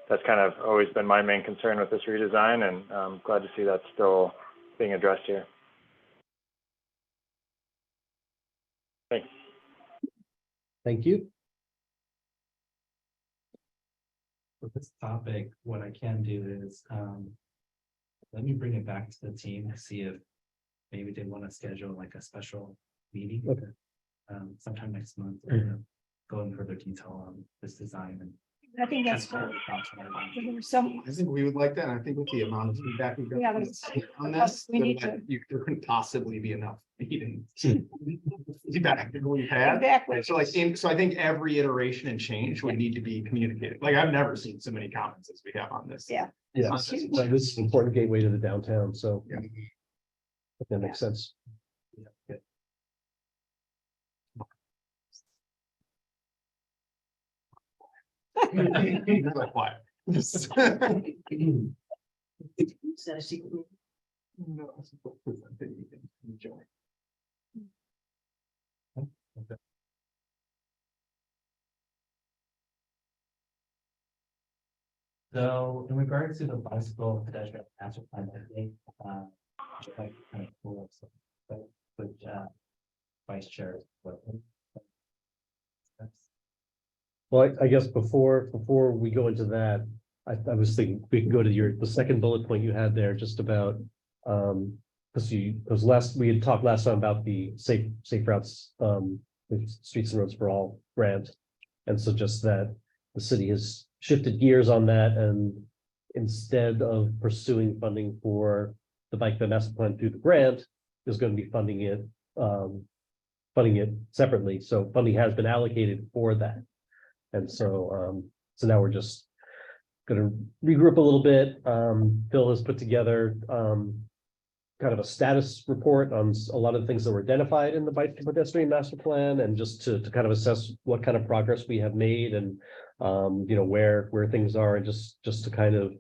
S11: that's kind of always been my main concern with this redesign, and I'm glad to see that's still being addressed here. Thanks.
S1: Thank you.
S3: For this topic, what I can do is, let me bring it back to the team to see if maybe they want to schedule like a special meeting.
S1: Okay.
S3: Sometime next month, go in further detail on this design and.
S10: I think that's
S3: kind
S10: good.
S3: of thoughts on it.
S10: There was some,
S7: I think we would like that. I think with the amount of feedback we've got
S10: Yeah,
S7: from the
S10: but
S7: state on
S10: it's-
S7: this,
S10: we need
S7: that
S10: to-
S7: there couldn't possibly be enough meetings. Feedback that we've had.
S10: exactly.
S7: So so I think every iteration and change would need to be communicated. Like I've never seen so many comments as we have on this.
S10: Yeah.
S1: Yeah,
S7: On this.
S1: so this is an important gateway to the downtown, so.
S7: Yeah.
S1: That makes sense.
S7: Like what?
S8: Is that a secret meeting?
S7: No, it's a book presented, you can enjoy.
S3: So in regards to the bicycle pedestrian master plan, I think, like kind of cool, so, but, vice chair.
S1: Well, I guess before we go into that, I was thinking we can go to the second bullet point you had there, just about, because we had talked last time about the safe routes, the Streets and Roads for All grant. And so just that the city has shifted gears on that, and instead of pursuing funding for the bike master plan through the grant, is going to be funding it separately. So funding has been allocated for that. And so now we're just going to regroup a little bit. Phil has put together kind of a status report on a lot of the things that were identified in the bike pedestrian master plan, and just to kind of assess what kind of progress we have made, and where things are, and just to kind of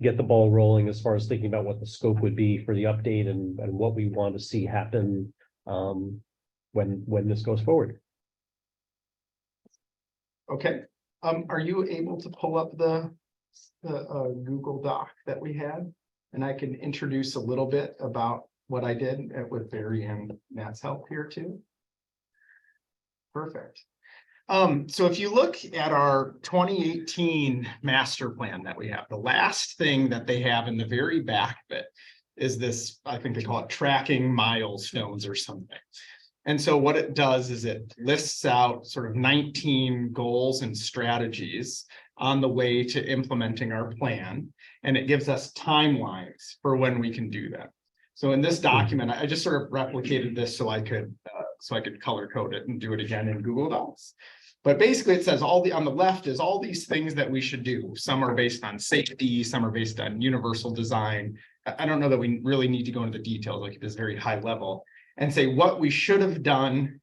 S1: get the ball rolling as far as thinking about what the scope would be for the update, and what we want to see happen when this goes forward.
S7: Okay, are you able to pull up the Google Doc that we had? And I can introduce a little bit about what I did with Barry and Matt's help here too. Perfect. So if you look at our 2018 master plan that we have, the last thing that they have in the very back of it is this, I think they call it tracking milestones or something. And so what it does is it lists out sort of 19 goals and strategies on the way to implementing our plan. And it gives us timelines for when we can do that. So in this document, I just sort of replicated this so I could color code it and do it again in Google Docs. But basically it says on the left is all these things that we should do. Some are based on safety, some are based on universal design. I don't know that we really need to go into the details, like this very high level, and say what we should have done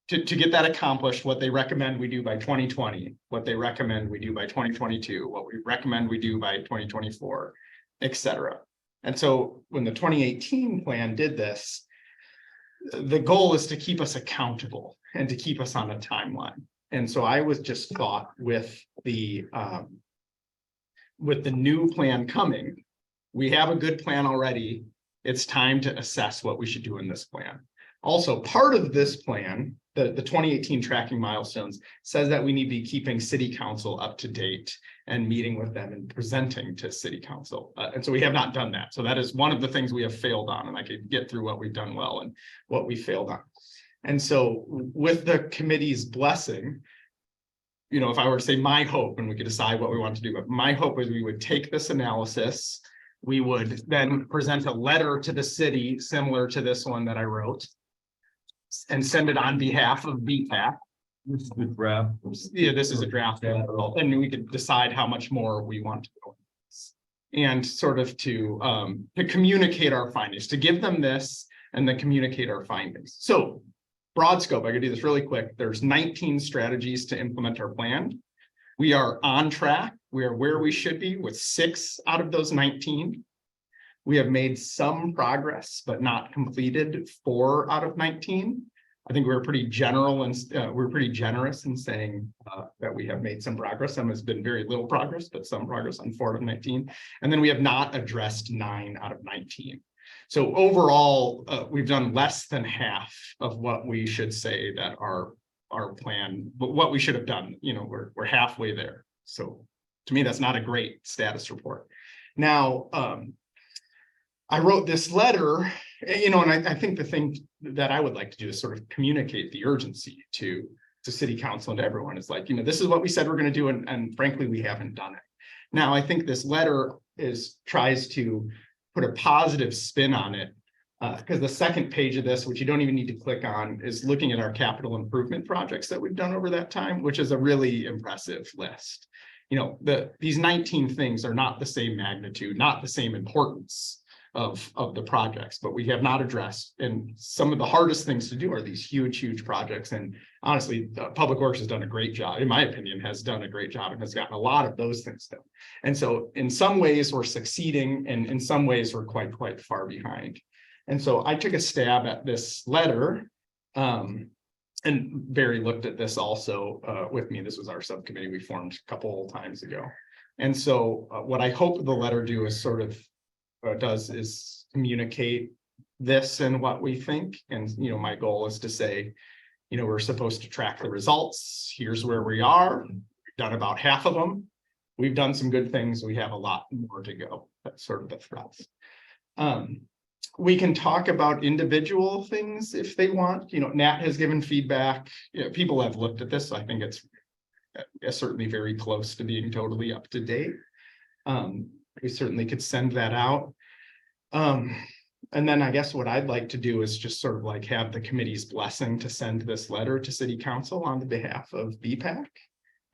S7: to get that accomplished, what they recommend we do by 2020, what they recommend we do by 2022, what we recommend we do by 2024, et cetera. And so when the 2018 plan did this, the goal is to keep us accountable and to keep us on a timeline. And so I was just thought with the new plan coming, we have a good plan already. It's time to assess what we should do in this plan. Also, part of this plan, the 2018 tracking milestones, says that we need to be keeping city council up to date and meeting with them and presenting to city council. And so we have not done that. So that is one of the things we have failed on, and I could get through what we've done well and what we failed on. And so with the committee's blessing, if I were to say my hope, and we could decide what we want to do, but my hope is we would take this analysis, we would then present a letter to the city similar to this one that I wrote, and send it on behalf of BPAC.
S5: This is the draft.
S7: Yeah, this is a draft, and we could decide how much more we want to go. And sort of to communicate our findings, to give them this and then communicate our findings. So broad scope, I could do this really quick. There's 19 strategies to implement our plan. We are on track. We are where we should be with 6 out of those 19. We have made some progress, but not completed 4 out of 19. I think we're pretty general and we're pretty generous in saying that we have made some progress. Some has been very little progress, but some progress on 4 out of 19. And then we have not addressed 9 out of 19. So overall, we've done less than half of what we should say that our plan, but what we should have done. You know, we're halfway there. So to me, that's not a great status report. Now, I wrote this letter, you know, and I think the thing that I would like to do is sort of communicate the urgency to city council and to everyone. Is like, you know, this is what we said we're going to do, and frankly, we haven't done it. Now, I think this letter tries to put a positive spin on it, because the second page of this, which you don't even need to click on, is looking at our capital improvement projects that we've done over that time, which is a really impressive list. You know, these 19 things are not the same magnitude, not the same importance of the projects, but we have not addressed. And some of the hardest things to do are these huge projects. And honestly, Public Works has done a great job, in my opinion, has done a great job and has gotten a lot of those things done. And so in some ways we're succeeding, and in some ways we're quite far behind. And so I took a stab at this letter, and Barry looked at this also with me. This was our subcommittee we formed a couple times ago. And so what I hope the letter does is communicate this and what we think. And, you know, my goal is to say, you know, we're supposed to track the results. Here's where we are. We've done about half of them. We've done some good things. We have a lot more to go. That's sort of the thrust. We can talk about individual things if they want. You know, Nat has given feedback. You know, people have looked at this. So I think it's certainly very close to being totally up to date. We certainly could send that out. And then I guess what I'd like to do is just sort of like have the committee's blessing to send this letter to City Council on the behalf of BPAC.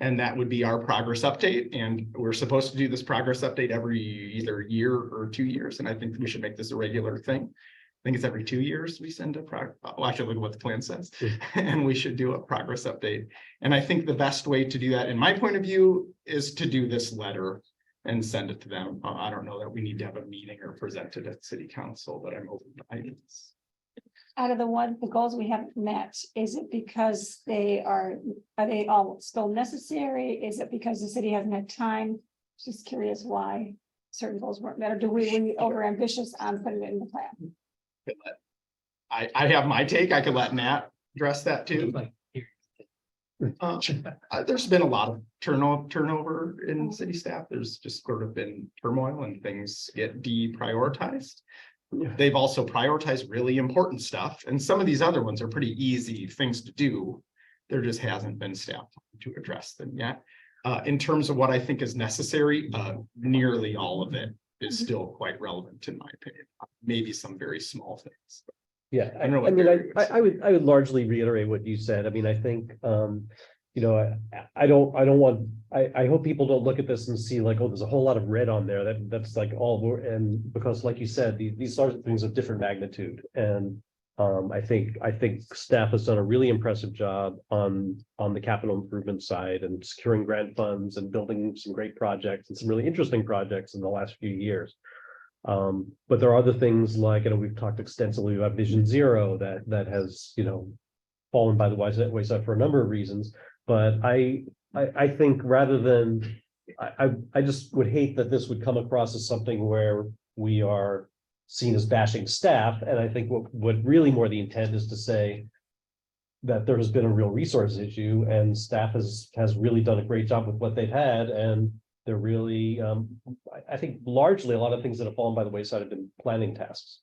S7: And that would be our progress update. And we're supposed to do this progress update every either year or 2 years. And I think we should make this a regular thing. I think it's every 2 years we send well, actually look at what the plan says. And we should do a progress update. And I think the best way to do that, in my point of view, is to do this letter and send it to them. I don't know that we need to have a meeting or present it at City Council, but I'm open to ideas.
S10: Out of the goals we haven't met, is it because are they all still necessary? Is it because the city hasn't had time? Just curious why certain goals weren't met, or do we over ambitious on putting it in the plan?
S7: I have my take. I could let Nat address that too. There's been a lot of turnover in city staff. There's just sort of been turmoil and things get deprioritized. They've also prioritized really important stuff. And some of these other ones are pretty easy things to do. There just hasn't been staff to address them yet. In terms of what I think is necessary, nearly all of it is still quite relevant in my opinion. Maybe some very small things.
S1: Yeah, I would largely reiterate what you said. I mean, I think, you know, I hope people don't look at this and see like, oh, there's a whole lot of red on there. That's like all, and because like you said, these are things of different magnitude. And I think staff has done a really impressive job on the capital improvement side and securing grant funds and building some great projects and some really interesting projects in the last few years. But there are other things like, you know, we've talked extensively about Vision Zero that has, you know, fallen by the wayside for a number of reasons. But I think rather than, I just would hate that this would come across as something where we are seen as bashing staff. And I think what really more the intent is to say that there has been a real resource issue and staff has really done a great job with what they've had. And they're really, I think largely a lot of things that have fallen by the wayside have been planning tasks.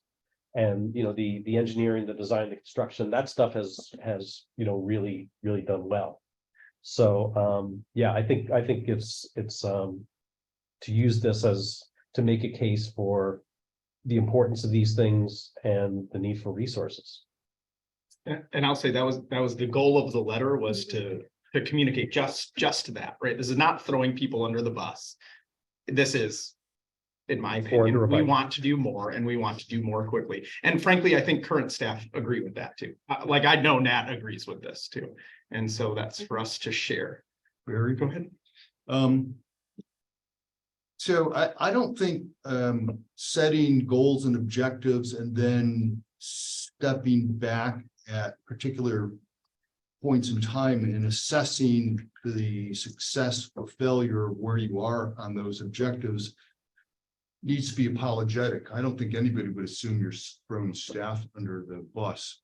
S1: And, you know, the engineering, the design, the construction, that stuff has, you know, really done well. So, yeah, I think it's to use this as to make a case for the importance of these things and the need for resources.
S7: And I'll say that was the goal of the letter, was to communicate just that, right? This is not throwing people under the bus. This is, in my opinion, we want to do more and we want to do more quickly. And frankly, I think current staff agree with that too. Like I know Nat agrees with this too. And so that's for us to share. Barry, go ahead.
S9: So I don't think setting goals and objectives and then stepping back at particular points in time and assessing the success or failure of where you are on those objectives needs to be apologetic. I don't think anybody would assume you're throwing staff under the bus.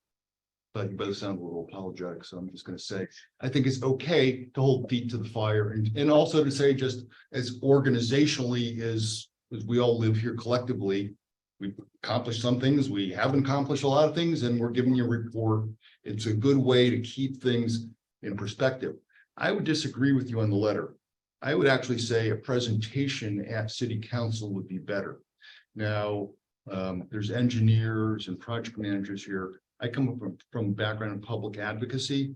S9: But you both sound a little apologetic, so I'm just gonna say, I think it's okay to hold feet to the fire and also to say just as organizationally as we all live here collectively, we've accomplished some things, we haven't accomplished a lot of things, and we're giving you a report. It's a good way to keep things in perspective. I would disagree with you on the letter. I would actually say a presentation at city council would be better. Now, there's engineers and project managers here. I come from a background in public advocacy,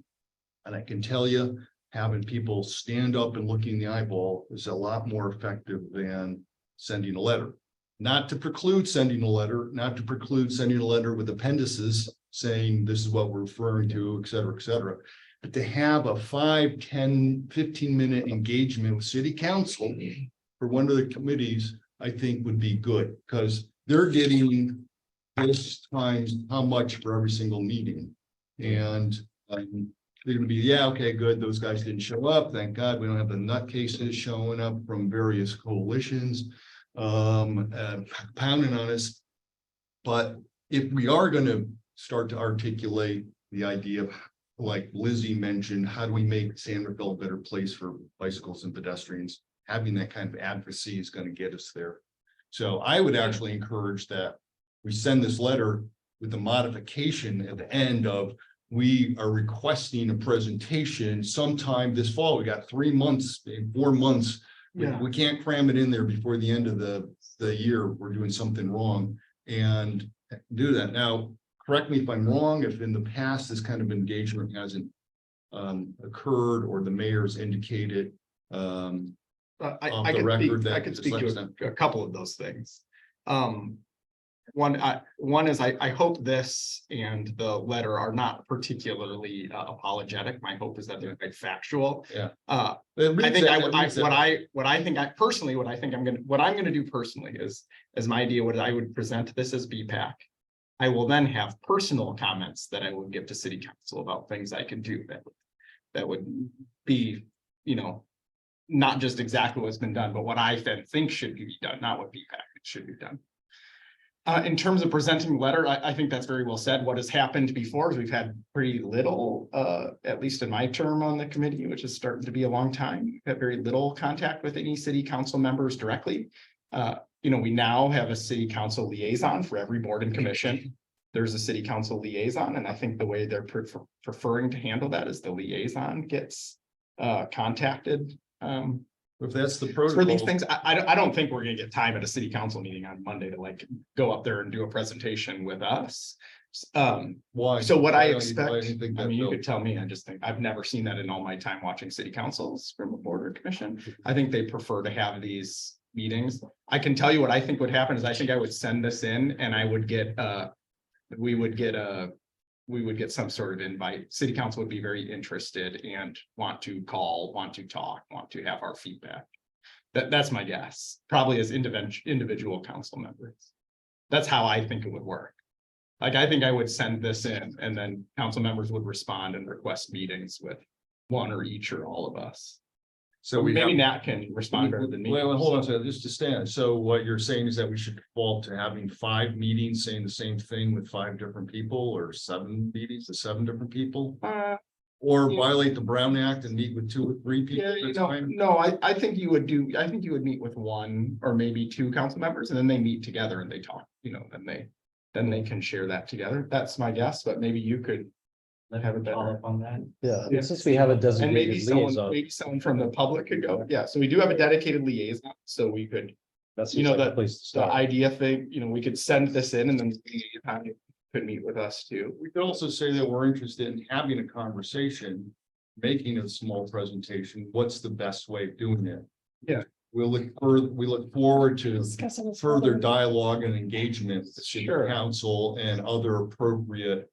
S9: and I can tell you, having people stand up and look in the eyeball is a lot more effective than sending a letter. Not to preclude sending a letter, not to preclude sending a letter with appendices saying this is what we're referring to, et cetera, but to have a 5, 10, 15-minute engagement with city council for one of the committees, I think would be good, because they're getting this times how much for every single meeting. And they're gonna be, yeah, okay, good, those guys didn't show up, thank God we don't have the nutcases showing up from various coalitions pounding on us. But if we are gonna start to articulate the idea of, like Lizzie mentioned, how do we make San Rafael a better place for bicycles and pedestrians, having that kind of advocacy is going to get us there. So I would actually encourage that we send this letter with the modification at the end of, we are requesting a presentation sometime this fall. We got 3 months, 4 months. We can't cram it in there before the end of the year. We're doing something wrong, and do that. Now, correct me if I'm wrong, if in the past this kind of engagement hasn't occurred or the mayor's indicated
S7: I could speak to a couple of those things. One is I hope this and the letter are not particularly apologetic. My hope is that they're quite factual.
S9: Yeah.
S7: I think what I'm gonna do personally is, as my idea, what I would present this as BPAC. I will then have personal comments that I will give to city council about things I can do that would be, not just exactly what's been done, but what I then think should be done, not what BPAC should be done. In terms of presenting the letter, I think that's very well said. What has happened before is we've had pretty little, at least in my term on the committee, which is starting to be a long time, we've had very little contact with any city council members directly. We now have a city council liaison for every board and commission. There's a city council liaison, and I think the way they're preferring to handle that is the liaison gets contacted.
S9: If that's the protocol
S7: for these things, I don't think we're gonna get time at a city council meeting on Monday to go up there and do a presentation with us.
S9: Why?
S7: So what
S9: Why
S7: I
S9: don't
S7: expect,
S9: why do you think that,
S7: you
S9: Bill?
S7: could tell me, I just think I've never seen that in all my time watching city councils from a board or commission. I think they prefer to have these meetings. I can tell you what I think would happen is I think I would send this in and I would get we would get some sort of invite. City council would be very interested and want to call, want to talk, want to have our feedback. That's my guess, probably as individual council members. That's how I think it would work. I think I would send this in and then council members would respond and request meetings with one or each or all of us.
S9: So
S7: maybe Nat can respond better than me.
S9: Wait, hold on a second, just to stand. So what you're saying is that we should default to having 5 meetings saying the same thing with 5 different people, or 7 meetings to 7 different people? Or violate the Brown Act and meet with 2 or 3 people at a time?
S7: No, I think you would meet with 1 or maybe 2 council members, and then they meet together and they talk, then they can share that together. That's my guess, but maybe you could have a
S3: Follow up on that.
S1: Yeah, since we have a
S7: and
S1: designated liaison.
S7: maybe someone from the public could go. Yeah, so we do have a dedicated liaison, so we could,
S1: That
S7: you
S1: seems
S7: know,
S1: like the
S7: the
S1: place to
S7: the
S1: start.
S7: idea thing, we could send this in and then the liaison could meet with us too.
S9: We could also say that we're interested in having a conversation, making a small presentation. What's the best way of doing it?
S7: Yeah.
S9: We look forward to
S10: Discuss it with
S9: further
S10: others.
S9: dialogue and engagement with the city
S7: Sure.
S9: council and other appropriate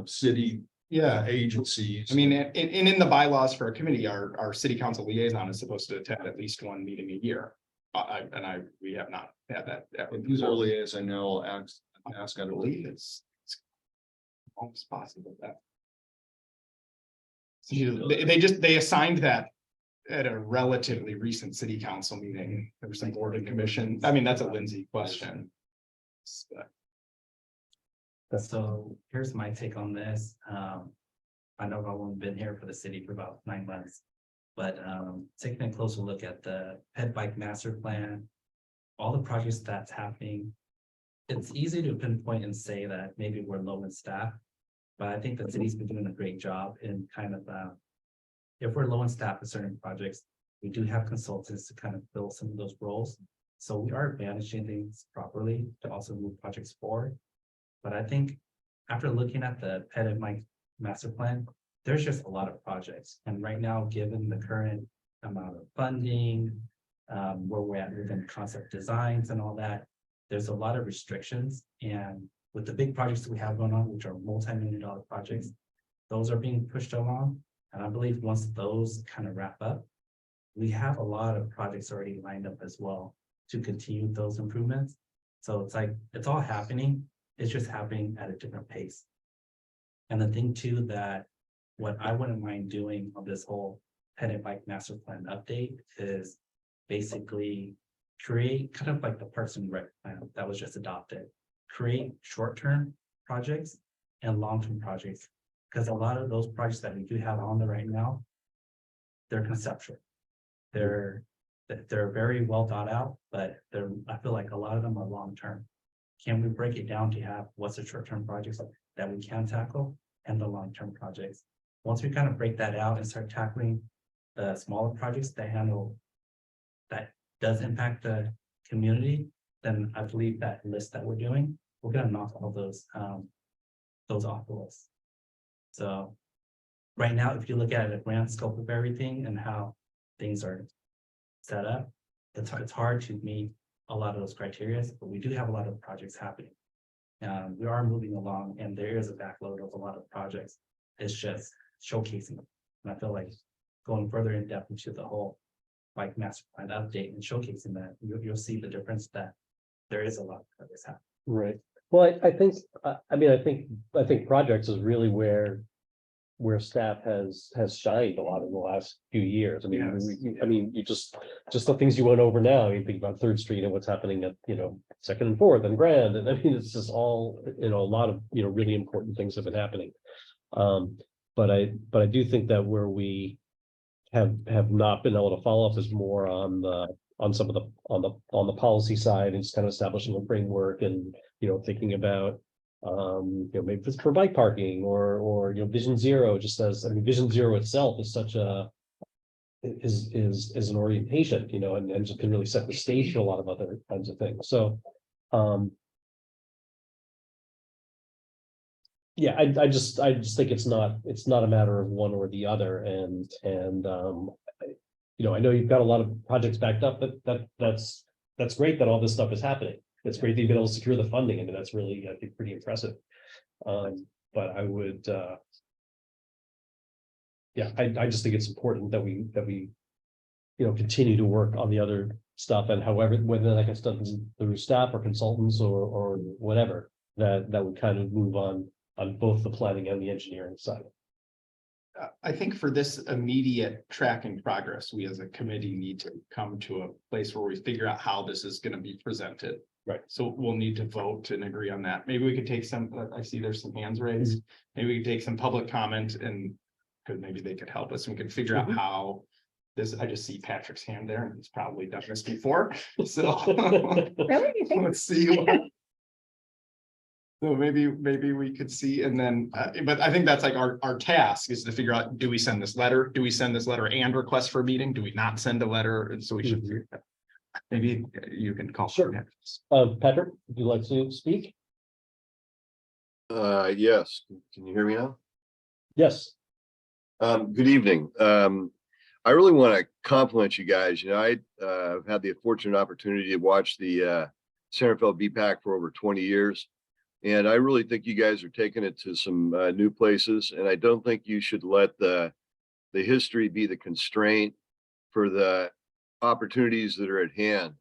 S9: city
S7: Yeah.
S9: agencies.
S7: I mean, and in the bylaws for a committee, our city council liaison is supposed to attend at least 1 meeting a year. we have not had that.
S9: If who's early as I know, I'll ask, I believe
S7: It's almost possible that. They assigned that at a relatively recent city council meeting. There was some board and commission. I mean, that's a Lindsay question.
S3: So here's my take on this. I know I've only been here for the city for about 9 months. But taking a closer look at the ped bike master plan, all the projects that's happening, it's easy to pinpoint and say that maybe we're low in staff. But I think the city's been doing a great job in kind of, if we're low in staff in certain projects, we do have consultants to kind of fill some of those roles. So we are managing things properly to also move projects forward. But I think after looking at the ped and bike master plan, there's just a lot of projects. And right now, given the current amount of funding, where we're at within concept designs and all that, there's a lot of restrictions. And with the big projects that we have going on, which are multi-million-dollar projects, those are being pushed along. And I believe once those kind of wrap up, we have a lot of projects already lined up as well to continue those improvements. So it's like, it's all happening. It's just happening at a different pace. And the thing too, that what I wouldn't mind doing on this whole ped and bike master plan update is basically create kind of like the Parks and Rec plan that was just adopted. Create short-term projects and long-term projects. Because a lot of those projects that we do have on there right now, they're conceptual. They're very well thought out, but I feel like a lot of them are long-term. Can we break it down to have what's the short-term projects that we can tackle and the long-term projects? Once we kind of break that out and start tackling the smaller projects that does impact the community, then I believe that list that we're doing, we're gonna knock all those off the list. So right now, if you look at a grand scope of everything and how things are set up, it's hard to meet a lot of those criteria, but we do have a lot of projects happening. We are moving along and there is a backload of a lot of projects. It's just showcasing them. And I feel like going further in depth into the whole bike master plan update and showcasing that, you'll see the difference that there is a lot of progress happening.
S1: Right. Well, I think, I think projects is really where staff has shined a lot in the last few years. I mean, you just the things you went over now, you think about 3rd Street and what's happening at, 2nd and 4th and Grand. And I mean, it's just all, a lot of, really important things have been happening. But I do think that where we have not been able to follow up is more on the policy side and just kind of establishing a framework and, thinking about maybe it's for bike parking or Vision Zero just as, Vision Zero itself is such is an orientation, and just can really set the stage for a lot of other kinds of things. So yeah, I just think it's not a matter of one or the other. And I know you've got a lot of projects backed up, but that's great that all this stuff is happening. It's great that you've been able to secure the funding. I mean, that's really, I think, pretty impressive. But I would, I just think it's important that we continue to work on the other stuff, and however, whether that gets done through staff or consultants or whatever, that would kind of move on both the planning and the engineering side.
S7: I think for this immediate tracking progress, we as a committee need to come to a place where we figure out how this is going to be presented.
S1: Right.
S7: So we'll need to vote and agree on that. Maybe we could take some, I see there's some hands raised. Maybe we could take some public comment and because maybe they could help us. We can figure out how this, I just see Patrick's hand there and he's probably done this before. So
S10: Really? You think?
S7: let's see. So maybe we could see, and then, but I think that's like our task is to figure out, do we send this letter? Do we send this letter and request for a meeting? Do we not send a letter? And so we should, maybe you can call.
S1: Sure. Patrick, would you like to speak?
S12: Yes. Can you hear me now?
S1: Yes.
S12: Good evening. I really want to compliment you guys. I've had the fortunate opportunity to watch the Centerville BPAC for over 20 years. And I really think you guys are taking it to some new places. And I don't think you should let the history be the constraint for the opportunities that are at hand.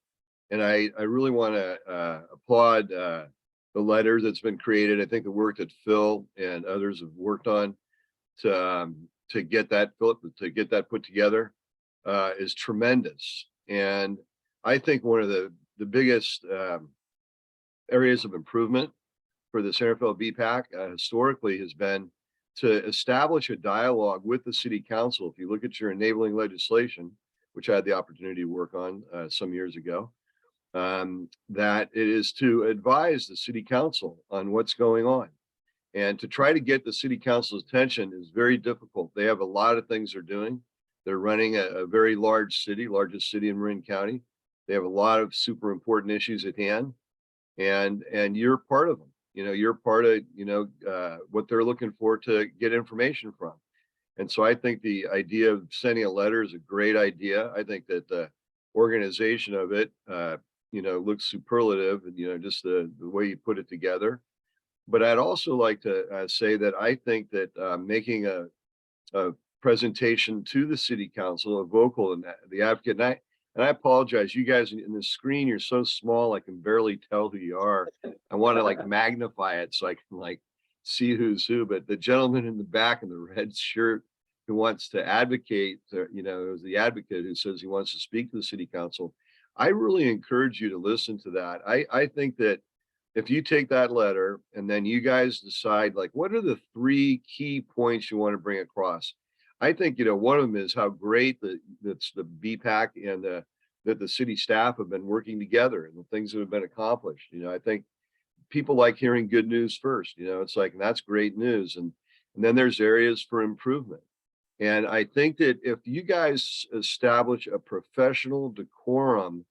S12: And I really want to applaud the letter that's been created. I think the work that Phil and others have worked on to get that put together is tremendous. And I think one of the biggest areas of improvement for the San Rafael BPAC historically has been to establish a dialogue with the city council. If you look at your enabling legislation, which I had the opportunity to work on some years ago, that it is to advise the city council on what's going on. And to try to get the city council's attention is very difficult. They have a lot of things they're doing. They're running a very large city, largest city in Marin County. They have a lot of super important issues at hand, and you're part of them. You know, you're part of, what they're looking for to get information from. And so I think the idea of sending a letter is a great idea. I think that the organization of it, looks superlative, and, just the way you put it together. But I'd also like to say that I think that making a presentation to the city council, a vocal and the advocate, and I apologize, you guys in the screen, you're so small, I can barely tell who you are. I want to magnify it so I can see who's who, but the gentleman in the back in the red shirt who wants to advocate, it was the advocate who says he wants to speak to the city council. I really encourage you to listen to that. I think that if you take that letter and then you guys decide what are the 3 key points you want to bring across? I think, one of them is how great that's the BPAC and that the city staff have been working together and the things that have been accomplished. I think people like hearing good news first, it's that's great news. And then there's areas for improvement. And I think that if you guys establish a professional decorum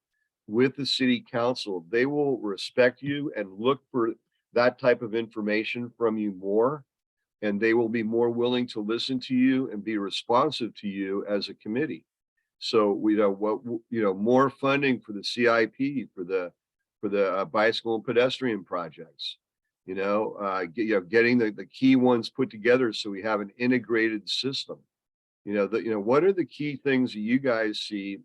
S12: with the city council, they will respect you and look for that type of information from you more. And they will be more willing to listen to you and be responsive to you as a committee. So more funding for the CIP, for the bicycle and pedestrian projects, getting the key ones put together so we have an integrated system. What are the key things that you guys see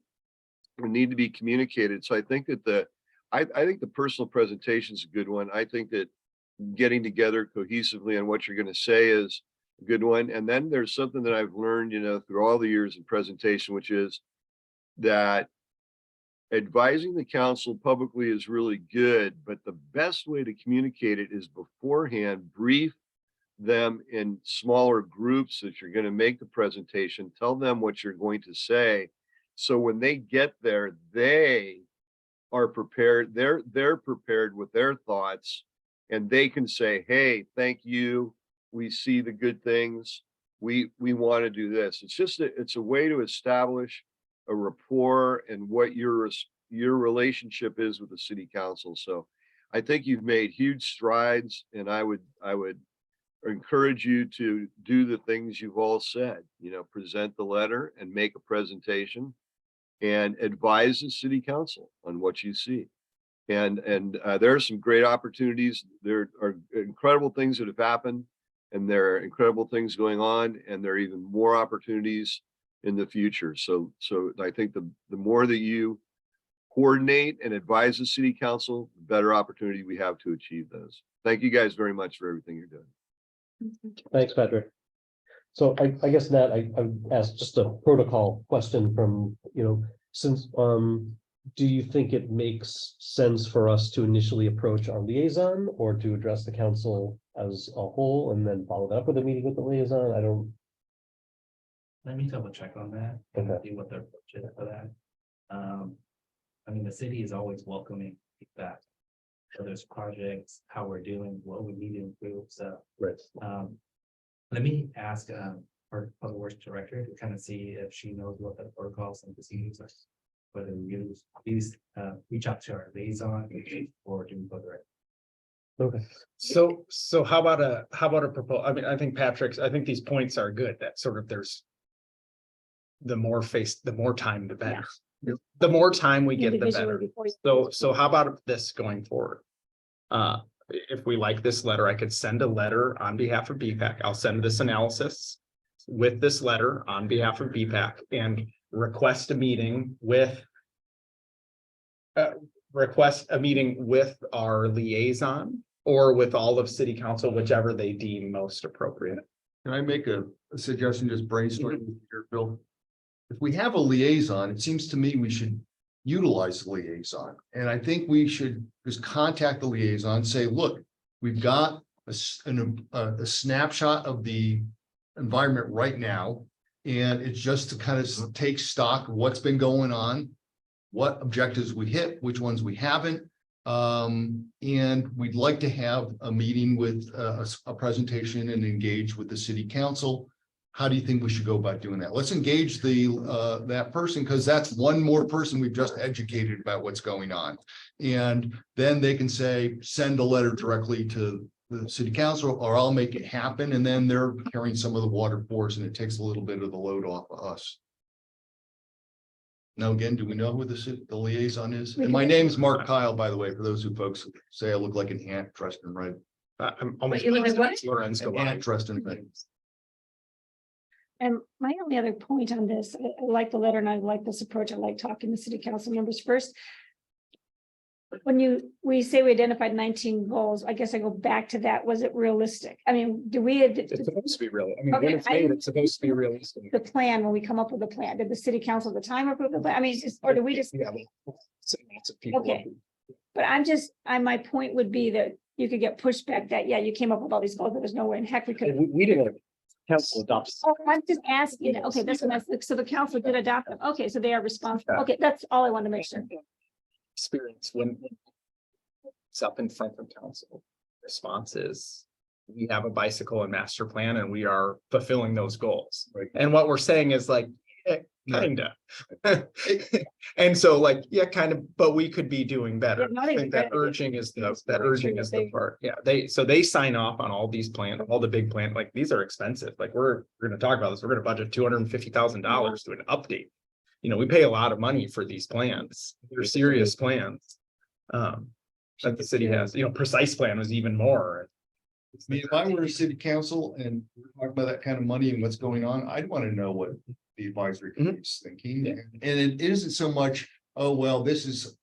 S12: need to be communicated? So I think that I think the personal presentation is a good one. I think that getting together cohesively on what you're going to say is a good one. And then there's something that I've learned, through all the years of presentation, which is that advising the council publicly is really good, but the best way to communicate it is beforehand, brief them in smaller groups that you're going to make the presentation, tell them what you're going to say. So when they get there, they are prepared. They're prepared with their thoughts, and they can say, hey, thank you. We see the good things. We want to do this. It's a way to establish a rapport and what your relationship is with the city council. So I think you've made huge strides, and I would encourage you to do the things you've all said, present the letter and make a presentation and advise the city council on what you see. And there are some great opportunities. There are incredible things that have happened, and there are incredible things going on, and there are even more opportunities in the future. So I think the more that you coordinate and advise the city council, the better opportunity we have to achieve those. Thank you guys very much for everything you're doing.
S1: Thanks, Patrick. So I guess, Nat, I asked just a protocol question from, since, do you think it makes sense for us to initially approach our liaison or to address the council as a whole and then follow that up with a meeting with the liaison?
S3: Let me double check on that.
S1: Okay.
S3: And see what their approach is for that. The city is always welcoming feedback. So there's projects, how we're doing, what we need to improve. So
S1: Right.
S3: Let me ask our public works director to kind of see if she knows what the protocols and procedures are. Whether we use these reach out to our liaison or do we go direct.
S1: Okay.
S7: So how about a proposal? I think I think these points are good. That sort of there's the more time, the better. The more time we get, the better. So how about this going forward? If we like this letter, I could send a letter on behalf of BPAC. I'll send this analysis with this letter on behalf of BPAC and request a meeting with request a meeting with our liaison or with all of city council, whichever they deem most appropriate.
S9: Can I make a suggestion, just brainstorming here, Bill? If we have a liaison, it seems to me we should utilize the liaison. And I think we should just contact the liaison, say, look, we've got a snapshot of the environment right now. And it's just to kind of take stock of what's been going on, what objectives we hit, which ones we haven't. And we'd like to have a meeting with a presentation and engage with the city council. How do you think we should go about doing that? Let's engage that person, because that's one more person we've just educated about what's going on. And then they can say, send a letter directly to the city council, or I'll make it happen. And then they're carrying some of the water for us, and it takes a little bit of the load off of us. Now, again, do we know who the liaison is? And my name's Mark Kyle, by the way, for those who folks say I look like an ant dressed in red.
S7: I'm almost.
S8: you look like what?
S7: Lorenzo
S9: An ant dressed in red.
S10: And my only other point on this, I like the letter and I like this approach. I like talking to city council members first. When we say we identified 19 goals, I guess I go back to that. Was it realistic? I mean,
S7: It's supposed to be real. I mean,
S10: Okay,
S7: when it's made, it's supposed to be realistic.
S10: the plan, when we come up with a plan, did the city council at the time approve the plan? I mean, it's just, or do we just,
S7: Yeah, lots of people.
S10: Okay. but my point would be that you could get pushback that, yeah, you came up with all these goals, but there's no way in heck we could.
S1: We didn't, council adopts.
S10: Oh, I'm just asking, okay, that's what so the council did adopt them. Okay, so they are responsible. Okay, that's all I want to make sure.
S7: Experience when it's up in front of council. Response is, we have a bicycle and master plan and we are fulfilling those goals.
S9: Right.
S7: And what we're saying is like, kinda. And so like, yeah, kind of, but we could be doing better.
S10: Yeah, not
S7: I
S10: even
S7: think that
S10: better.
S7: urging is the part. Yeah, they sign off on all these plans, all the big plans, like these are expensive. Like we're gonna talk about this. We're gonna budget $250,000 to an update. You know, we pay a lot of money for these plans. They're serious plans. That the city has, you know, precise plan was even more.
S9: I mean, if I were a city council and we're talking about that kind of money and what's going on, I'd want to know what the advisory committee is thinking.
S7: Yeah.
S9: And it isn't so much, oh, well, this is,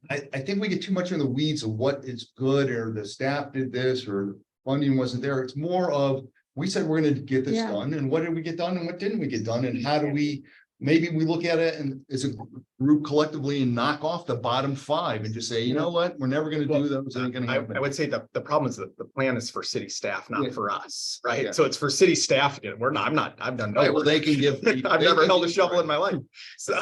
S9: I think we get too much in the weeds of what is good, or the staff did this, or funding wasn't there. It's more of, we said we're going to get this
S10: Yeah.
S9: done, and what did we get done and what didn't we get done? And how do we, maybe we look at it and as a group collectively and knock off the bottom 5 and just say, you know what, we're never going to do those. Ain't gonna happen.
S7: I would say the problem is that the plan is for city staff,
S9: Yeah.
S7: not for us, right?
S9: Yeah.
S7: So it's for city staff. I've done no
S9: Right, well,
S7: work.
S9: they can give.
S7: I've
S9: they
S7: never
S9: can
S7: held a
S9: give-
S7: shovel in my life. So,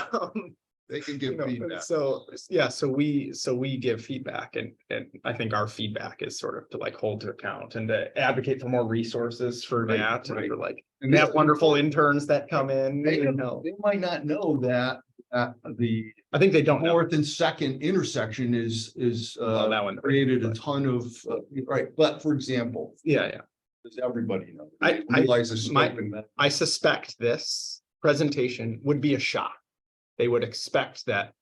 S9: They can
S7: you
S9: give
S7: know,
S9: feedback.
S7: so, yeah, so we give feedback, and I think our feedback is sort of to like hold to account and to advocate for more resources for
S9: Right,
S7: that, and
S9: right.
S7: for like,
S9: And
S7: we
S9: this-
S7: have wonderful interns that come in,
S9: They,
S7: you know.
S9: they might not know that the
S7: I think they don't know.
S9: fourth and second intersection is
S7: Well, that one.
S9: created a ton of, right, but for example,
S7: Yeah,
S9: does everybody know?
S7: I-
S9: Realize the scope
S7: my-
S9: and that.
S7: I suspect this presentation would be a shock. They would expect that,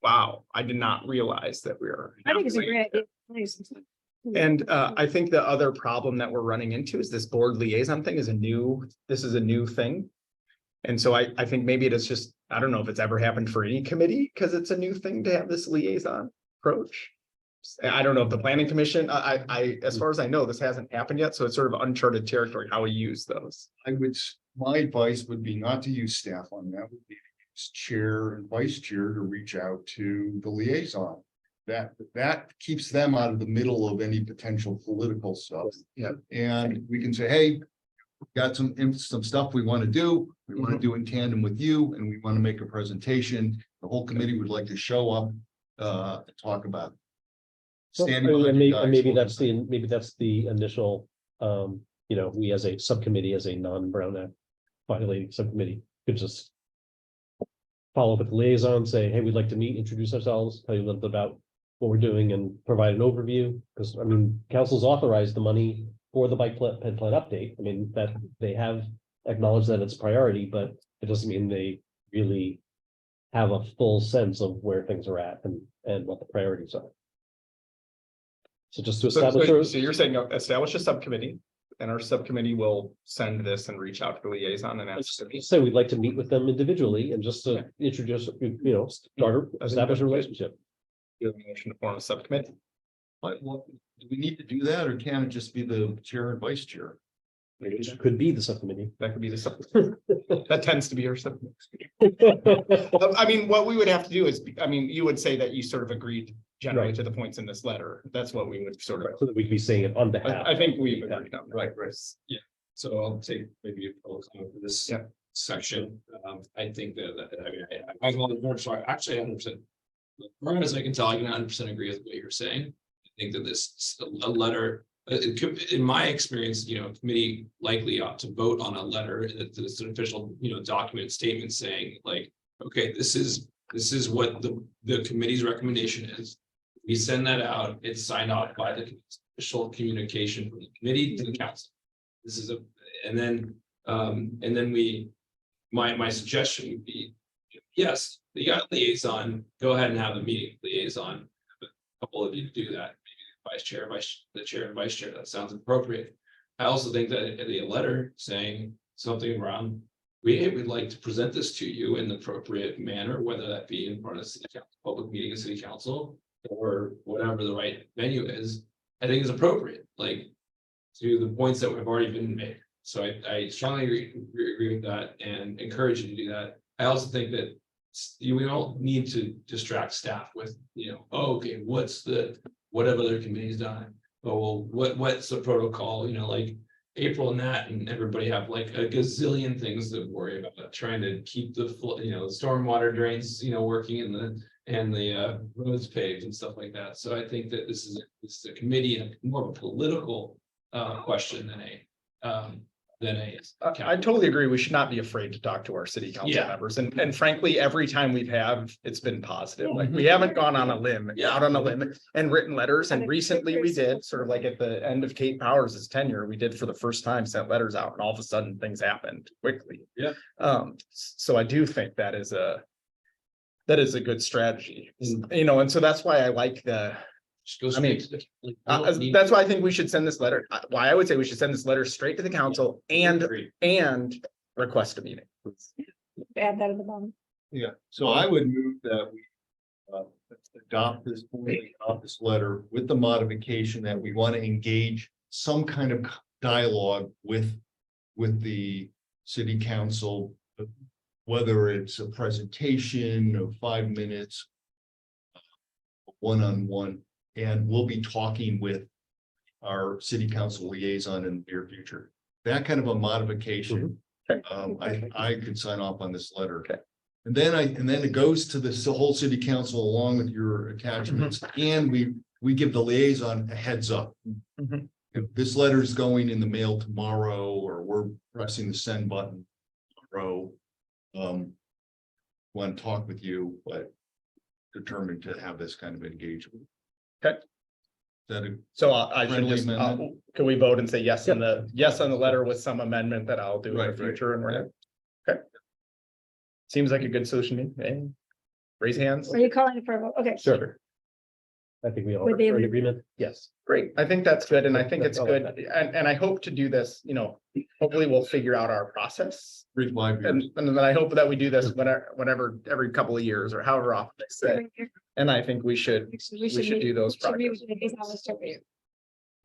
S7: wow, I did not realize that we were.
S10: I think it's a great idea. Nice.
S7: And I think the other problem that we're running into is this board liaison thing is this is a new thing. And so I think maybe it is just, I don't know if it's ever happened for any committee, because it's a new thing to have this liaison approach. I don't know if the planning commission, as far as I know, this hasn't happened yet, so it's sort of uncharted territory, how we use those.
S9: My advice would be not to use staff on that, would be to use chair and vice chair to reach out to the liaison. That keeps them out of the middle of any potential political stuff.
S7: Yeah.
S9: And we can say, hey, we've got some stuff we want to do. We want to do in tandem with you, and we want to make a presentation. The whole committee would like to show up and talk about it.
S1: Well,
S9: Standing
S1: and
S9: behind you
S1: maybe
S9: guys.
S1: maybe that's the initial, we as a subcommittee, as a non-Brown Act violating subcommittee, could just follow up with the liaison, say, hey, we'd like to meet, introduce ourselves, tell you a little bit about what we're doing, and provide an overview, because council's authorized the money for the bike plan update. I mean, that they have acknowledged that it's a priority, but it doesn't mean they really have a full sense of where things are at and what the priorities are. So just to establish.
S7: So you're saying establish a subcommittee, and our subcommittee will send this and reach out to the liaison and ask.
S1: So we'd like to meet with them individually and just to introduce, establish a relationship.
S7: Do a motion to form a subcommittee.
S9: What, do we need to do that, or can it just be the chair and vice chair?
S1: Which could be the subcommittee.
S7: That could be the subcommittee. That tends to be your subcommittee. I mean, what we would have to do is, I mean, you would say that you sort of agreed generally
S1: Right.
S7: to the points in this letter. That's what we would sort of,
S1: So that we could be saying it on behalf.
S7: I think we've agreed on.
S5: Right, yeah. So I'll take maybe a public comment for this
S7: Yeah.
S5: section. I think I mean, I well, so I actually 100%. As far as I can tell, I can 100% agree with what you're saying. I think that this a letter, it could, in my experience, committee likely ought to vote on a letter that's an official, document statement saying like, okay, this is what the committee's recommendation is. We send that out, it's signed off by the official communication from the committee to the council. This is and then my suggestion would be, yes, the liaison, go ahead and have the meeting liaison. A couple of you do that, maybe the chair and vice chair, that sounds appropriate. I also think that the letter saying something around, we'd like to present this to you in the appropriate manner, whether that be in front of city council, public meeting of city council, or whatever the right venue is, I think is appropriate, like to the points that have already been made. So I strongly agree with that and encourage you to do that. I also think that we don't need to distract staff with, oh, okay, what have other committees done? Oh, well, what's the protocol? Like April and Nat and everybody have like a gazillion things to worry about, trying to keep the stormwater drains, working and the roads paved and stuff like that. So I think that this is a committee and more of a political question than a
S7: I totally agree. We should not be afraid to talk to our city council
S5: Yeah.
S7: members. And frankly, every time we've had, it's been positive. Like we haven't gone on a limb, out on a limb and written letters. And recently we did, sort of like at the end of Kate Powers' tenure, we did for the first time sent letters out and all of a sudden things happened quickly.
S5: Yeah.
S7: So I do think that is a good strategy, and so that's why I like
S5: just go
S7: I mean,
S5: straight to the. Like,
S7: that's why I think we should send this letter. Why I would say we should send this letter straight to the council and request a meeting.
S10: Add that in the bottom.
S9: Yeah, so I would move that we adopt this letter with the modification that we want to engage some kind of dialogue with the city council, whether it's a presentation of 5 minutes, one-on-one, and we'll be talking with our city council liaison in the near future. That kind of a modification, I could sign off on this letter.
S7: Okay.
S9: And then it goes to the whole city council along with your attachments, and we give the liaison a heads up.
S7: Mhm.
S9: If this letter is going in the mail tomorrow, or we're pressing the send button tomorrow, want to talk with you, but determined to have this kind of engagement.
S7: Okay.
S9: Is that a
S7: So I should
S9: friendly
S7: just,
S9: amendment?
S7: can we vote and say yes on the letter with some amendment that I'll do in the
S9: Right.
S7: future and whatever? Okay. Seems like a good solution to me. Eh? Raise hands.
S10: Are you calling for a vote? Okay.
S7: Sure.
S1: I think we all
S10: Would they
S1: are in
S10: re-
S1: agreement. Yes.
S7: Great. I think that's good. And I think it's
S1: That's all I
S7: good. And I hope to do this, hopefully we'll figure out our process.
S9: 5 years.
S7: And then I hope that we do this whenever every couple of years or however often they say. And I think we should do those projects.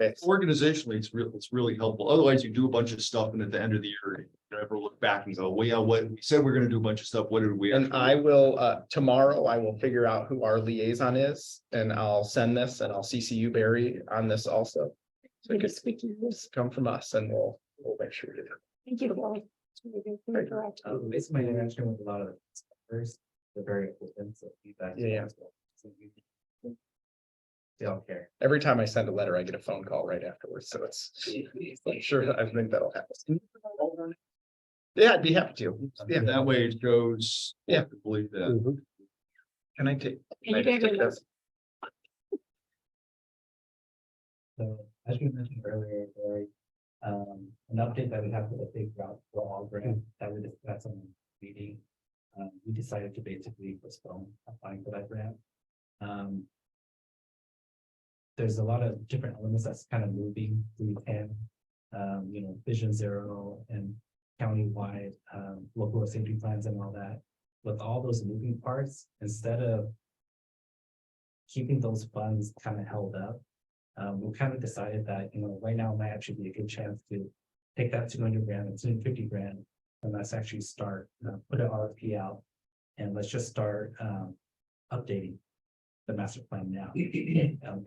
S7: Okay.
S9: Organizationally, it's really helpful. Otherwise, you do a bunch of stuff and at the end of the year, you never look back and go, well, yeah, what we said we're gonna do a bunch of stuff. What did we?
S7: And
S9: actually
S7: I
S9: do?"
S7: will, tomorrow, I will figure out who our liaison is and I'll send this and I'll CC you, Barry, on this also. So it could come from us and we'll make sure we do that.
S10: Thank you, Wally. It's really good. Very correct.
S3: Based on my interaction with a lot of the staffers, they're very open, so feedback.
S7: Yeah.
S3: They don't care.
S7: Every time I send a letter, I get a phone call right afterwards, so I'm sure, I think that'll happen. Yeah, I'd be happy to. Yeah,
S9: That way it goes.
S7: Yeah.
S9: I believe that.
S1: Mhm.
S7: can I take?
S10: And
S7: I
S10: you
S7: just
S10: can
S7: take
S10: go
S7: this?
S3: So as you mentioned earlier, Barry, an update that we have for the big route for all grant that we discussed on the meeting. We decided to basically postpone applying for that grant. There's a lot of different elements that's kind of moving through 10, Vision Zero and countywide, local safety plans and all that. With all those moving parts, instead of keeping those funds kind of held up. We kind of decided that, right now might actually be a good chance to take that 200 grand and 250 grand. And let's actually start, put an RFP out. And let's just start updating the master plan now.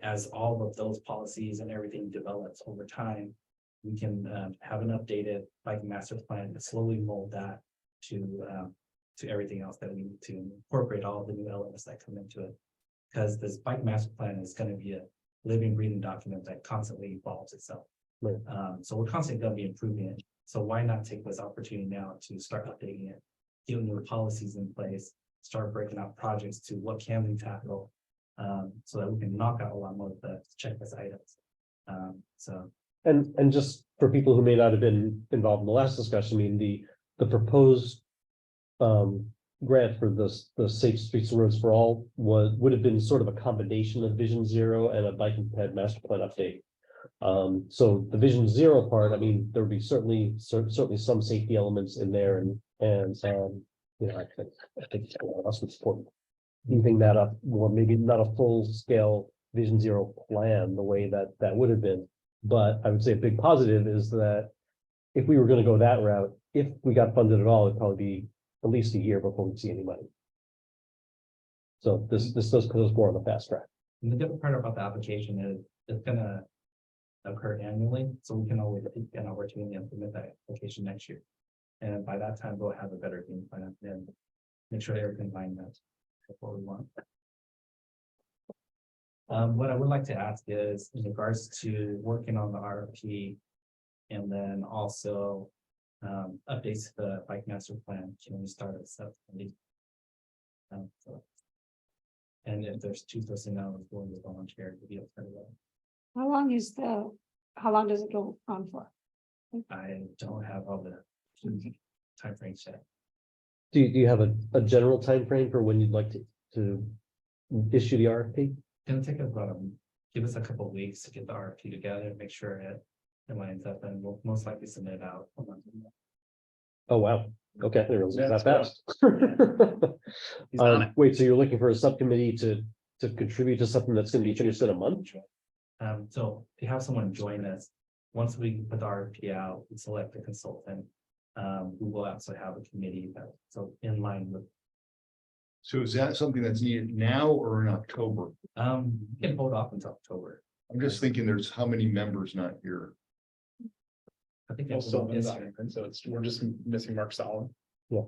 S3: As all of those policies and everything develops over time, we can have an updated bike master plan and slowly mold that to everything else that we need to incorporate all the new elements that come into it. Because this bike master plan is going to be a living, breathing document that constantly evolves itself.
S1: Right.
S3: So we're constantly going to be improving it. So why not take this opportunity now to start updating it, get new policies in place, start breaking out projects to what can we tackle, so that we can knock out a lot more of the checklist items. So
S1: And just for people who may not have been involved in the last discussion, I mean, the proposed grant for the Safe Streets and Roads for All would have been sort of a combination of Vision Zero and a bike and ped master plan update. So the Vision Zero part, I mean, there would be certainly some safety elements in there, and I think us would support moving that up, or maybe not a full scale Vision Zero plan the way that would have been. But I would say a big positive is that if we were going to go that route, if we got funded at all, it'd probably be at least a year before we see any money. So this does put us more on the fast track.
S3: and the different part about the application is it's gonna occur annually, so we can always take an opportunity to implement that application next year. And by that time, we'll have a better game plan and make sure everything lines up before we want. What I would like to ask is in regards to working on the RFP and then also updates to the bike master plan, can we start a subcommittee? And if there's two personnel who's willing to volunteer to be a part of that.
S10: How long does it go on for?
S3: I don't have all the timeframes set.
S1: Do you have a general time frame for when you'd like to issue the RFP?
S3: Gonna take about give us a couple of weeks to get the RFP together, make sure it lines up, and we'll most likely submit it out.
S1: Oh, wow. Okay, I didn't realize it was that fast.
S7: He's on it.
S1: Wait, so you're looking for a subcommittee to contribute to something that's gonna be finished in a month?
S3: So to have someone join us, once we put the RFP out, we select the consultant. We will also have a committee that, so in line with,
S9: So is that something that's needed now or in October?
S3: we can hold off until October.
S9: I'm just thinking there's how many members not here?
S3: I think
S7: Well,
S3: that's
S7: so
S3: what
S7: is
S3: is.
S7: and so we're just missing Mark Solomon.
S1: Yeah.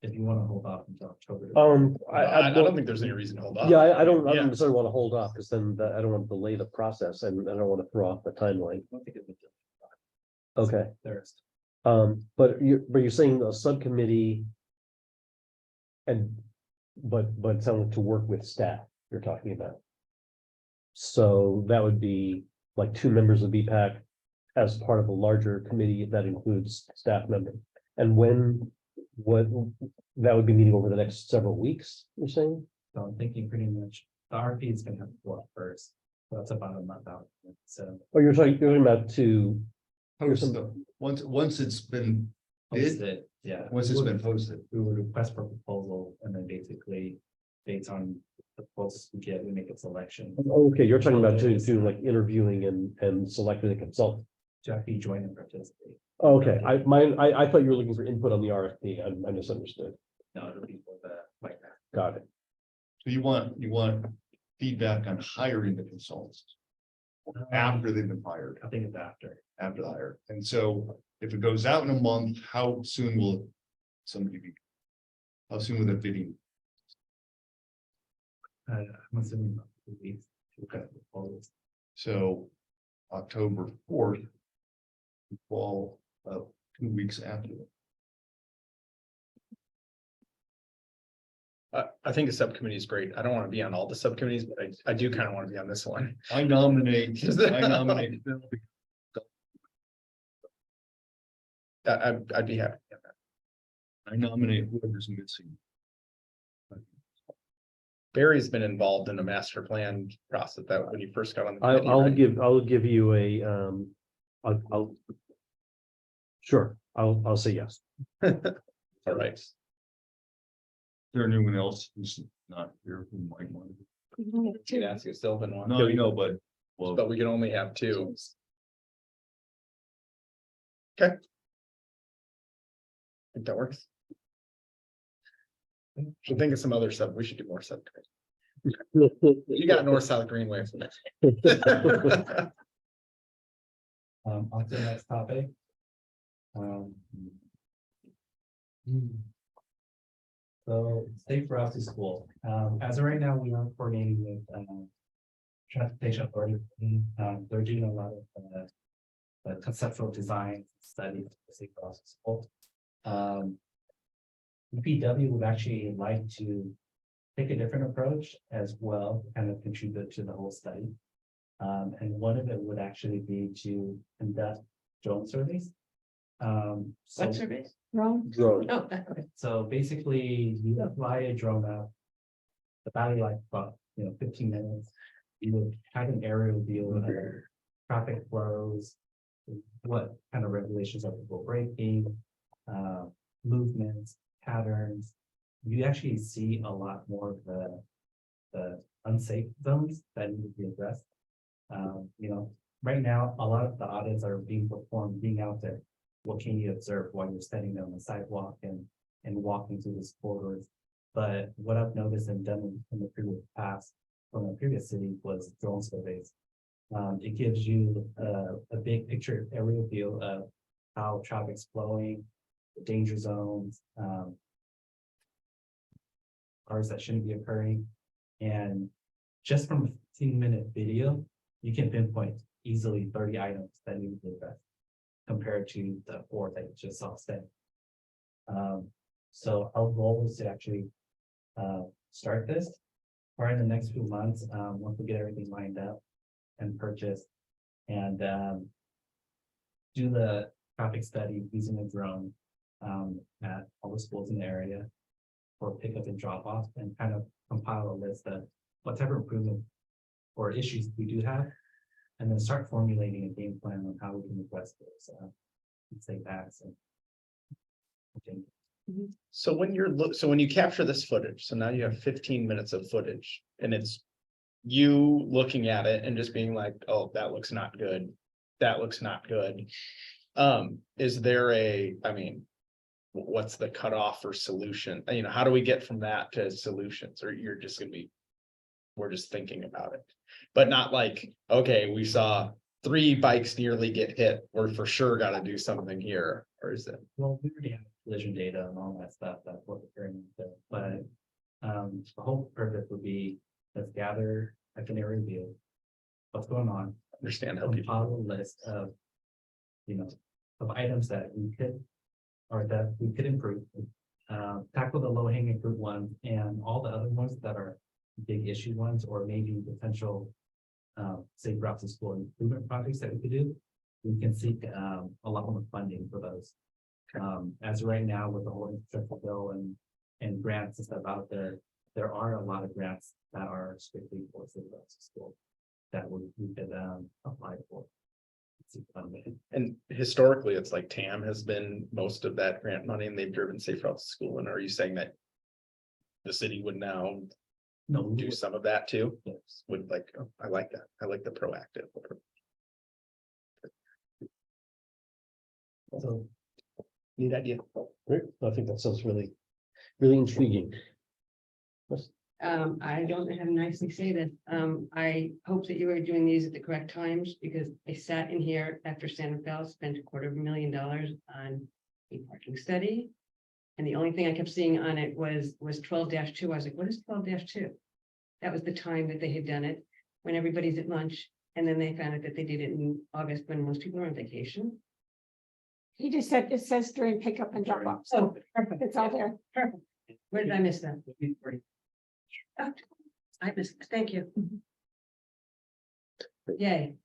S3: If you want to hold off until October.
S7: I don't think there's any reason to hold up.
S1: Yeah, I don't
S7: Yeah.
S1: necessarily want to hold off, because then I don't want to delay the process, and I don't want to throw off the timeline.
S3: I don't think it would be
S1: Okay,
S3: Thursday.
S1: but you're saying a subcommittee. But it sounds like to work with staff you're talking about. So that would be like 2 members of BPAC as part of a larger committee that includes staff members. And what that would be meeting over the next several weeks, you're saying?
S3: So I'm thinking pretty much the RFP is gonna have to go up first. So that's about a month out. So
S1: Oh, you're talking about
S9: Post them. Once it's been
S3: post
S9: bid,
S3: it, yeah.
S9: once it's been posted.
S3: We would request for proposal and then basically based on the proposals we get, we make a selection
S1: Okay, you're talking about doing like interviewing and selecting a consultant.
S3: to actually join and participate.
S1: Okay, I thought you were looking for input on the RFP. I misunderstood.
S3: No, it'll be for the like that.
S1: Got it.
S9: So you want feedback on hiring the consultants after they've been hired,
S3: I think it's after.
S9: after the hire. And so if it goes out in a month, how soon will somebody be? How soon will the bidding?
S3: I'm assuming about 2 weeks to look at the proposals.
S9: So October 4th. Fall 2 weeks after.
S7: I think the subcommittee is great. I don't want to be on all the subcommittees, but I do kind of want to be on this one.
S9: I nominate. Phil.
S7: I'd be happy.
S9: I nominate whoever's missing.
S7: Barry's been involved in the master plan process that when you first got on. the committee,
S1: I'll
S7: right?
S1: give you a I'll sure, I'll say yes.
S7: All right.
S9: Is there anyone else who's not here who might want to?
S7: You can ask if Sylvan wants.
S9: No, you know, but, well,
S7: But we can only have two. Okay. I think that works. Should think of some other stuff. We should do more stuff. You got North-South Greenway.
S3: On to the next topic. So safe routes to school. As of right now, we are coordinating with transportation authority. They're doing a lot of the conceptual design studies for safe routes to school. DPW would actually like to take a different approach as well, kind of contribute to the whole study. And one of it would actually be to conduct drone surveys. So-
S8: What surveys?
S10: Wrong.
S1: Drone.
S8: Oh, okay.
S3: So basically, you fly a drone out. The battery life about 15 minutes. You would have an aerial view of traffic flows. What kind of regulations are people breaking? Movements, patterns. You actually see a lot more of the unsafe zones that need to be addressed. Right now, a lot of the audits are being performed, being out there. What can you observe while you're standing there on the sidewalk and walking through these corridors? But what I've noticed and done in the previous past from a previous city was drone surveys. It gives you a big picture aerial view of how traffic's flowing, the danger zones, cars that shouldn't be occurring. And just from a 15-minute video, you can pinpoint easily 30 items that need to be addressed compared to the 4 that you just saw today. So our goal is to actually start this or in the next few months, once we get everything lined up and purchased and do the traffic study using a drone at all the schools in the area for pickup and drop off and kind of compile a list of what type of improvement or issues we do have, and then start formulating a game plan on how we can address those say that.
S7: So when when you capture this footage, so now you have 15 minutes of footage and it's you looking at it and just being like, oh, that looks not good. That looks not good. Is there what's the cutoff or solution? How do we get from that to solutions? Or you're just we're just thinking about it, but not like, okay, we saw 3 bikes nearly get hit. We're for sure got to do something here. Or is it?
S3: Well, we already have collision data and all that stuff. That's what we're hearing. But the whole purpose would be let's gather like an area view. What's going on?
S7: Understand how
S3: Compile
S7: people.
S3: a list of of items that we could improve. Tackle the low hanging fruit ones and all the other ones that are big issue ones or maybe potential safe routes to school improvement projects that we could do. We can seek a lot more funding for those. As of right now with the whole infrastructure bill and grants and stuff out there, there are a lot of grants that are strictly for safe routes to school that we could apply for.
S7: And historically, it's like TAM has been most of that grant money and they've driven safe routes to school. And are you saying that the city would now do some of that too?
S3: Yes.
S7: Would like, oh, I like that. I like the proactive.
S3: So
S7: Neat idea.
S1: Great. I think that sounds really, really intriguing.
S8: I don't know how to nicely say this. I hope that you are doing these at the correct times because I sat in here after Santa Fe spent $250,000 on a parking study. And the only thing I kept seeing on it was 12-2. I was like, what is 12-2? That was the time that they had done it when everybody's at lunch. And then they found out that they did it in August when most people are on vacation.
S10: He just said, it says during pickup and drop off.
S8: Oh,
S10: So
S8: perfect.
S10: it's all there.
S8: Perfect. Where did I miss that? Oh, I missed, thank you. Yay.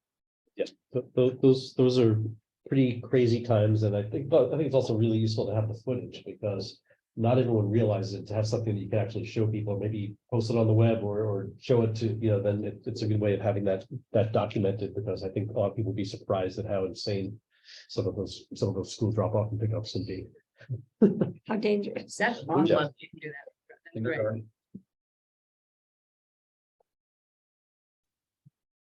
S1: Yeah, those are pretty crazy times, and I think it's also really useful to have the footage because not everyone realizes it, to have something that you can actually show people, maybe post it on the web or show it to, then it's a good way of having that documented, because I think a lot of people will be surprised at how insane some of those school drop off and pickups and be.
S10: How dangerous.
S8: That's awesome.
S1: Yeah.
S8: You can do that. That's great.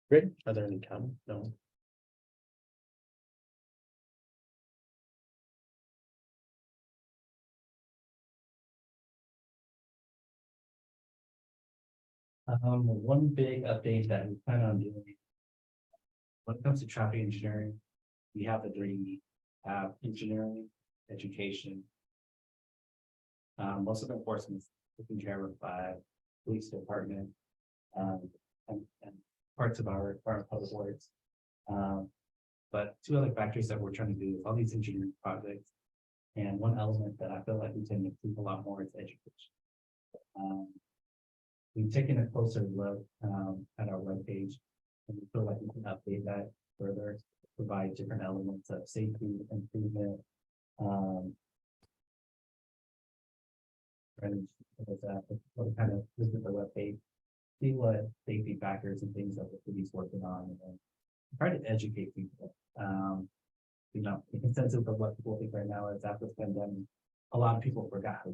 S1: Great. Are there any comments? No.
S3: One big update that we plan on doing. When it comes to traffic engineering, we have the three, engineering, education. Most of the enforcement is taken care of by police department. And parts of our public works. But two other factors that we're trying to do is all these engineering projects. And one element that I feel like we can improve a lot more is education. We've taken a closer look at our webpage, and we feel like we can update that further, provide different elements of safety improvement. And with that, we'll kind of visit the webpage, see what safety factors and things that the city's working on, and then try to educate people. You know, the consensus of what people think right now is after the pandemic, a lot of people forgot.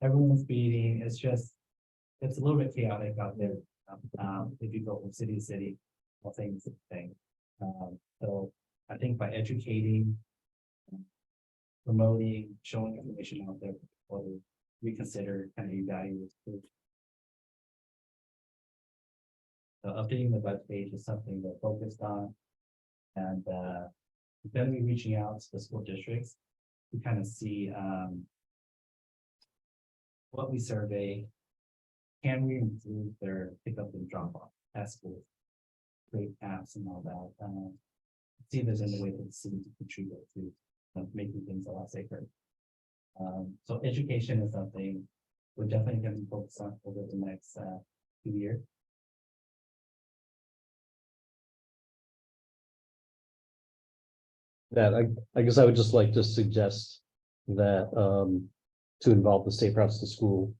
S3: Everyone's speeding. It's a little bit chaotic out there. If you go from city to city, I'll say the same thing. So I think by educating, promoting, showing information out there, for people to reconsider, kind of evaluate. So updating the web page is something we're focused on. And then we're reaching out to the school districts to kind of see what we survey. Can we improve their pickup and drop off at school? Create apps and all that. See if there's any way for the city to contribute to making things a lot safer. So education is something we're definitely going to focus on over the next 2 years.
S1: That I guess I would just like to suggest that to involve the safe routes to school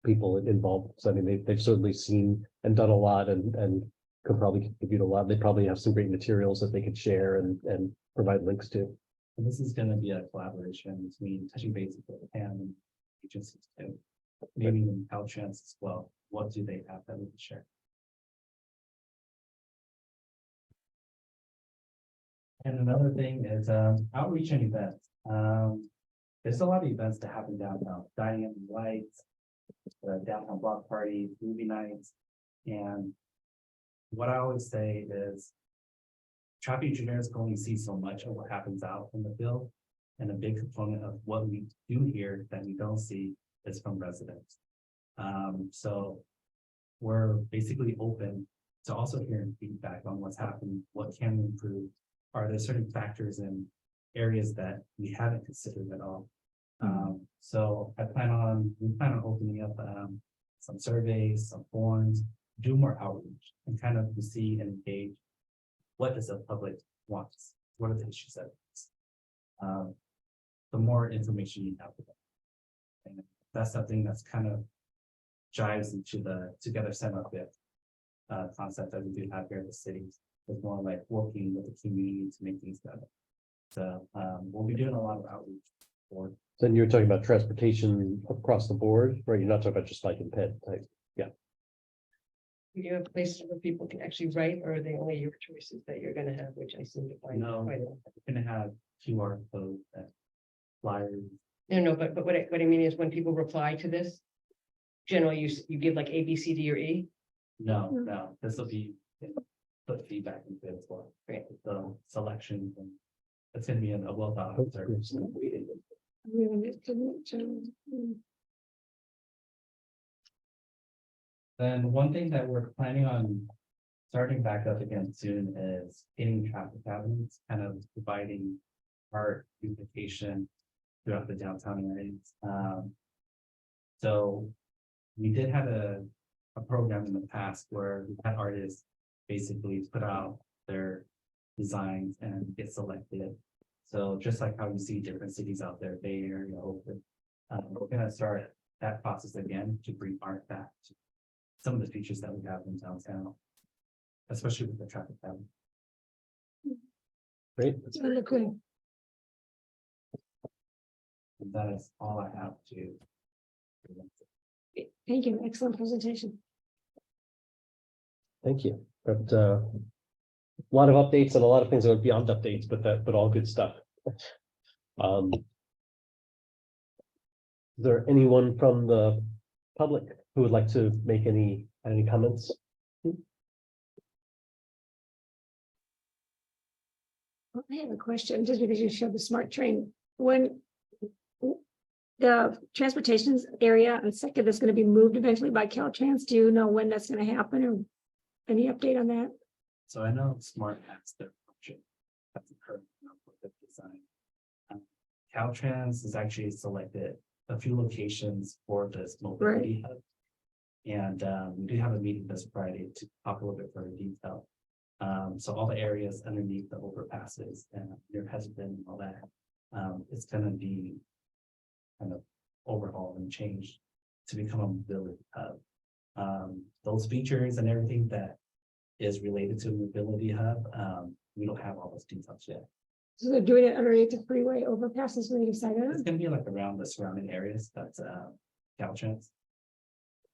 S1: people involved. So I mean, they've certainly seen and done a lot and could probably contribute a lot. They probably have some great materials that they could share and provide links to.
S3: And this is going to be a collaboration between touching base with the PAM and agencies too. Maybe even Caltrans as well. What do they have that we can share? And another thing is outreach and events. There's a lot of events that happen downtown, dining and lights, downtown block parties, movie nights. And what I always say is traffic engineers can only see so much of what happens out in the field. And a big component of what we do here that we don't see is from residents. So we're basically open to also hearing feedback on what's happening, what can we improve. Are there certain factors in areas that we haven't considered at all? So we plan on opening up some surveys, some forums, do more outreach and kind of to see and engage. What does the public want? What are the issues that the more information you have with them. And that's something that's kind of jives into the together center bit concept that we do have here in the city. It's more like working with the community to make things better. So we'll be doing a lot of outreach for.
S1: Then you're talking about transportation across the board, right? You're not talking about just like in Penn type. Yeah.
S8: Do you have places where people can actually write, or are they only your choices that you're gonna have, which I seem to find
S3: No,
S8: quite a.
S3: we're gonna have QR codes and flyers.
S8: No, but what I mean is when people reply to this, generally you give like A, B, C, D, or E.
S3: No, this will be put feedback into it as well.
S8: Great.
S3: The selections and it's gonna be a well thought out service. Then one thing that we're planning on starting back up again soon is getting traffic cabinets, kind of providing art beautification throughout the downtown areas. So we did have a program in the past where we had artists basically put out their designs and get selected. So just like how you see different cities out there, Bay Area, Oakland, we're gonna start that process again to bring art back to some of the features that we have in downtown. especially with the traffic pattern.
S1: Great.
S10: Okay.
S3: And that is all I have to.
S10: Thank you. Excellent presentation.
S1: Thank you. But a lot of updates and a lot of things that are beyond updates, but all good stuff. Is there anyone from the public who would like to make any comments?
S10: I have a question, just because you showed the smart train, when the transportations area on Second is going to be moved eventually by Caltrans, do you know when that's going to happen, or any update on that?
S3: So I know Smart has their function. That's the current design. Caltrans has actually selected a few locations for this mobility hub. And we do have a meeting this Friday to talk a little bit further detail. So all the areas underneath the overpasses and near Heston and all that, it's gonna be kind of overhauled and changed to become a mobility hub. Those features and everything that is related to mobility hub, we don't have all those details yet.
S10: So they're doing it underneath the freeway overpasses when you decide
S3: It's
S10: that?
S3: gonna be like around the surrounding areas, that's Caltrans.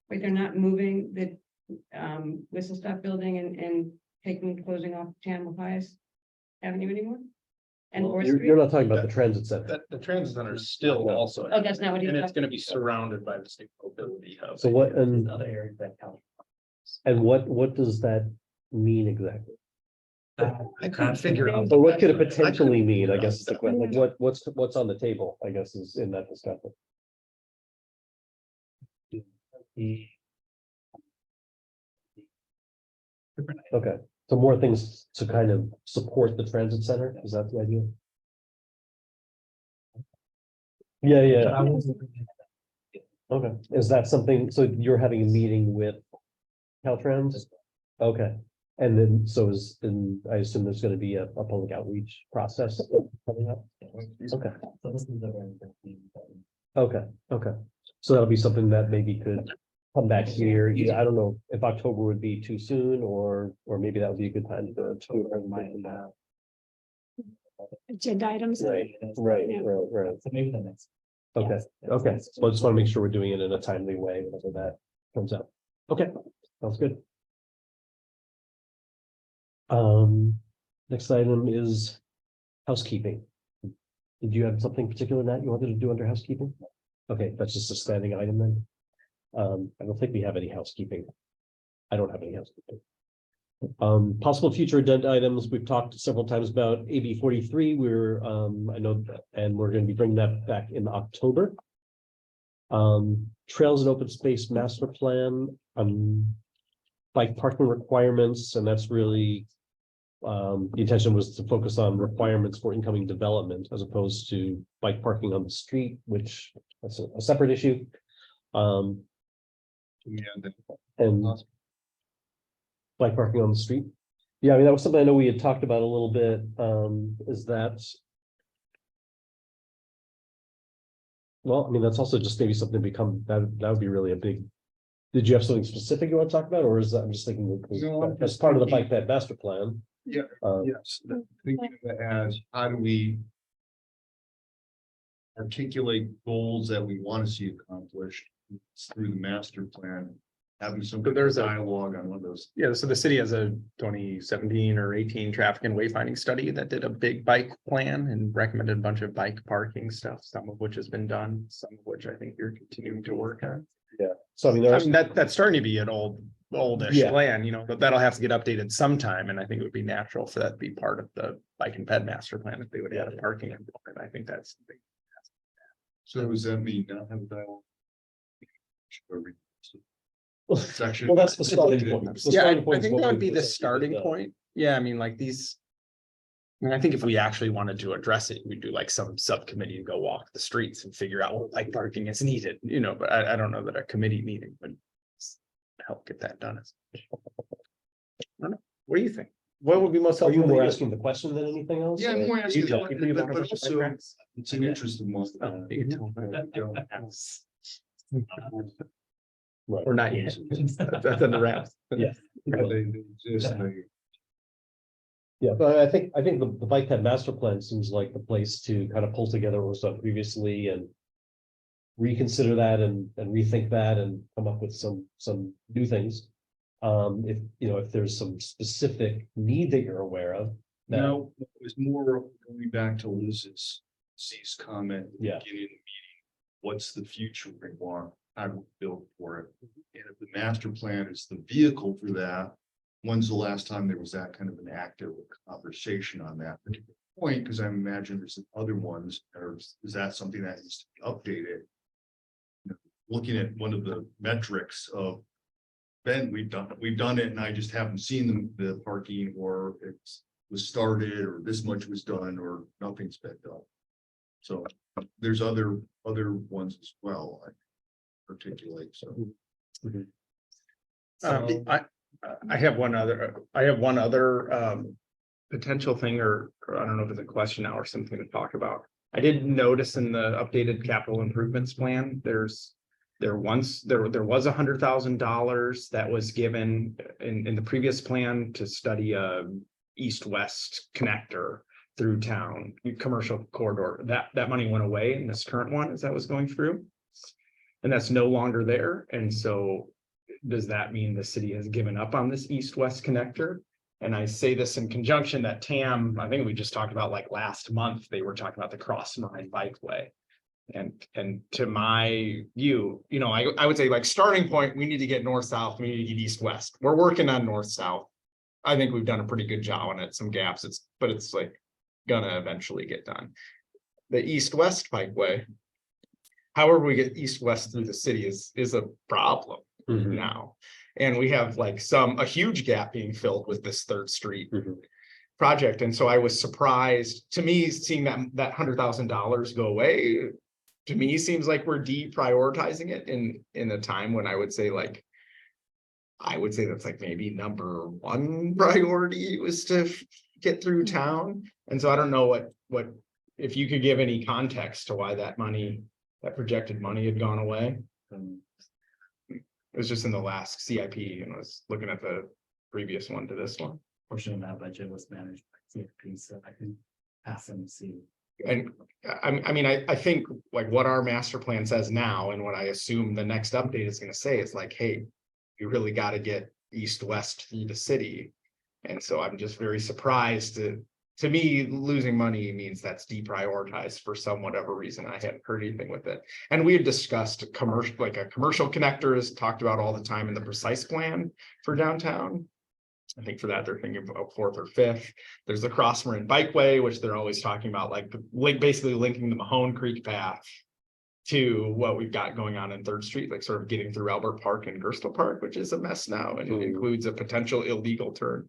S8: Wait, they're not moving the Whistle Stop building and closing off Channel Pies Avenue anymore? And Fourth
S1: You're
S8: Street?
S1: not talking about the transit center.
S7: That the transit center is still also.
S8: Oh, that's not what he's
S7: And it's
S8: talking
S7: gonna be surrounded by the state mobility hub.
S1: So what, and
S3: The other areas that Caltrans.
S1: what does that mean exactly?
S7: I couldn't figure out.
S1: Or what could it
S7: I couldn't
S1: potentially mean, I
S7: figure
S1: guess
S7: out
S1: is the question, like what's on the table, I guess, is in that discussion. Okay, so more things to kind of support the transit center, is that the idea? Yeah, okay, is that something, so you're having a meeting with Caltrans? Okay, and then, I assume there's gonna be a public outreach process coming up? Okay.
S3: So this is the very first meeting that we-
S1: Okay, so that'll be something that maybe could come back here. Yeah, I don't know if October would be too soon, or maybe that would be a good time to go to.
S10: Agenda items?
S1: Right.
S3: So maybe the next.
S1: Okay,
S3: Yes, yes,
S1: okay,
S3: yes.
S1: well, I just want to make sure we're doing it in a timely way, whenever that comes out. Okay, sounds good. Next item is housekeeping. Did you have something particular that you wanted to do under housekeeping? Okay, that's just a standing item then. I don't think we have any housekeeping. I don't have any housekeeping. Possible future agenda items, we've talked several times about AB 43, I know, and we're gonna be bringing that back in October. Trails and open space master plan, bike parking requirements, and that's really the intention was to focus on requirements for incoming development as opposed to bike parking on the street, which that's a separate issue. And bike parking on the street. Yeah, I mean, that was something I know we had talked about a little bit, is that. Well, I mean, that's also just maybe something to become, that would be really a big. Did you have something specific you want to talk about, or is that, I'm just thinking
S9: No, I'm
S1: as
S9: just
S1: part of the
S9: thinking-
S1: bike ped master plan?
S9: Yeah,
S1: Uh,
S9: yes, thinking of it as, how do we articulate goals that we want to see accomplished through the master plan? Having some
S7: So there's a-
S9: dialogue on one of those.
S7: Yeah, so the city has a 2017 or 18 traffic and wayfinding study that did a big bike plan and recommended a bunch of bike parking stuff, some of which has been done, some of which I think you're continuing to work on.
S1: So I mean, there
S7: I
S1: are,
S7: mean, that's starting to be an oldish
S1: Yeah.
S7: plan, but that'll have to get updated sometime, and I think it would be natural for that to be part of the bike and ped master plan if they would add a parking component. I think that's something.
S9: So does that mean not have a dialogue? Section.
S1: well, that's the starting point. The
S7: Yeah,
S1: starting
S7: I
S1: point is
S7: think
S1: what
S7: that would
S1: we
S7: be the
S1: essentially
S7: starting
S1: did.
S7: point. Yeah, I mean, like these. And I think if we actually wanted to address it, we'd do like some subcommittee and go walk the streets and figure out what like parking is needed, but I don't know that a committee meeting would help get that done. I don't know. What do you think? What would be most
S1: Are
S7: helpful?
S1: you more
S7: to
S1: asking the question than anything else?
S9: Yeah,
S1: or-
S9: more asking,
S1: Yeah.
S9: but also, it's an interesting one.
S1: Right.
S7: or not yet. That's in the wraps.
S1: Yeah.
S9: Just
S1: Yeah, but I think the bike path master plan seems like the place to kind of pull together what was done previously and reconsider that and rethink that and come up with some new things. If, you know, if there's some specific need that you're aware of. that-
S9: No, it was more going back to C's comment. at the
S1: Yeah.
S9: beginning of the meeting. What's the future we want? How do we build for it? And if the master plan is the vehicle for that, when's the last time there was that kind of an active conversation on that particular point? Because I imagine there's some other ones, or is that something that needs to be updated? You know, looking at one of the metrics of Ben, we've done it, and I just haven't seen the parking, or it was started, or this much was done, or nothing's been done. So there's other ones as well, I articulate, so.
S7: I have one other potential thing, or I don't know if it's a question now or something to talk about. I did notice in the updated capital improvements plan, there was $100,000 that was given in the previous plan to study a east-west connector through town, commercial corridor. That money went away in this current one as that was going through. And that's no longer there. And so does that mean the city has given up on this east-west connector? And I say this in conjunction that TAM, I think we just talked about like last month, they were talking about the Cross Mine Bikeway. And to my view, you know, I would say like starting point, we need to get north-south, we need to get east-west. We're working on north-south. I think we've done a pretty good job on it, some gaps, but it's like gonna eventually get done. The east-west bikeway, however we get east-west through the city is a problem now. And we have like a huge gap being filled with this Third Street project. And so I was surprised, to me, seeing that $100,000 go away, to me, seems like we're deprioritizing it in a time when I would say that's like maybe number one priority was to get through town. And so I don't know what, if you could give any context to why that projected money had gone away. It was just in the last CIP, and I was looking at the previous one to this one.
S3: Portion of that budget was managed by CFP, so I can ask them to see.
S7: And I think like what our master plan says now, and what I assume the next update is going to say is like, hey, you really got to get east-west through the city. And so I'm just very surprised to me, losing money means that's deprioritized for some whatever reason. I hadn't heard anything with it. And we had discussed a commercial connector is talked about all the time in the precise plan for downtown. I think for that, they're thinking about 4th or 5th. There's the Cross Marin Bikeway, which they're always talking about, like basically linking the Mahone Creek path to what we've got going on in 3rd Street, like sort of getting through Albert Park and Gerstle Park, which is a mess now, and it includes a potential illegal turn.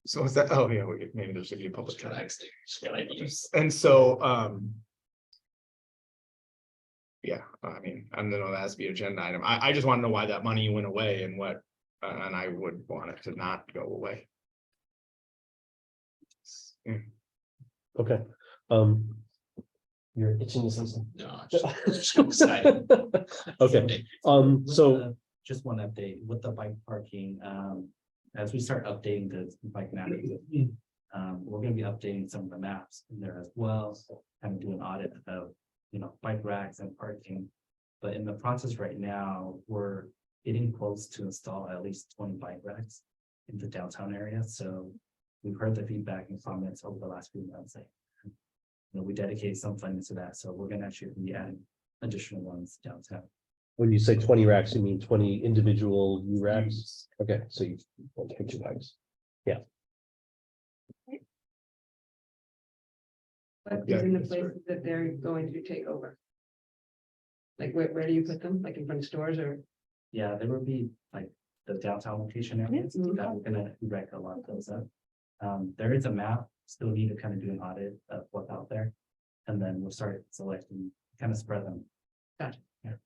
S7: So is that, oh yeah, maybe there should be a public. And so, yeah, I mean, I don't know, that has to be an agenda item. I just want to know why that money went away and what, and I would want it to not go away.
S1: Okay. You're itching to say something.
S3: No,
S1: Okay, so.
S3: Just one update with the bike parking, as we start updating the bike map, we're gonna be updating some of the maps in there as well, and do an audit of, bike racks and parking. But in the process right now, we're getting close to install at least 20 bike racks in the downtown area. So we've heard the feedback and comments over the last few months. We dedicate some funding to that. So we're gonna actually be adding additional ones downtown.
S1: When you say 20 racks, you mean 20 individual U racks? Okay, so you want to pick 2 bags. Yeah.
S8: But these are the places that they're going to take over. Like where do you put them? Like in front of stores or?
S3: Yeah, there will be like the downtown location areas that we're gonna erect a lot of those up. There is a map, still need to kind of do an audit of what's out there. And then we'll start selecting, kind of spread them.
S8: Gotcha.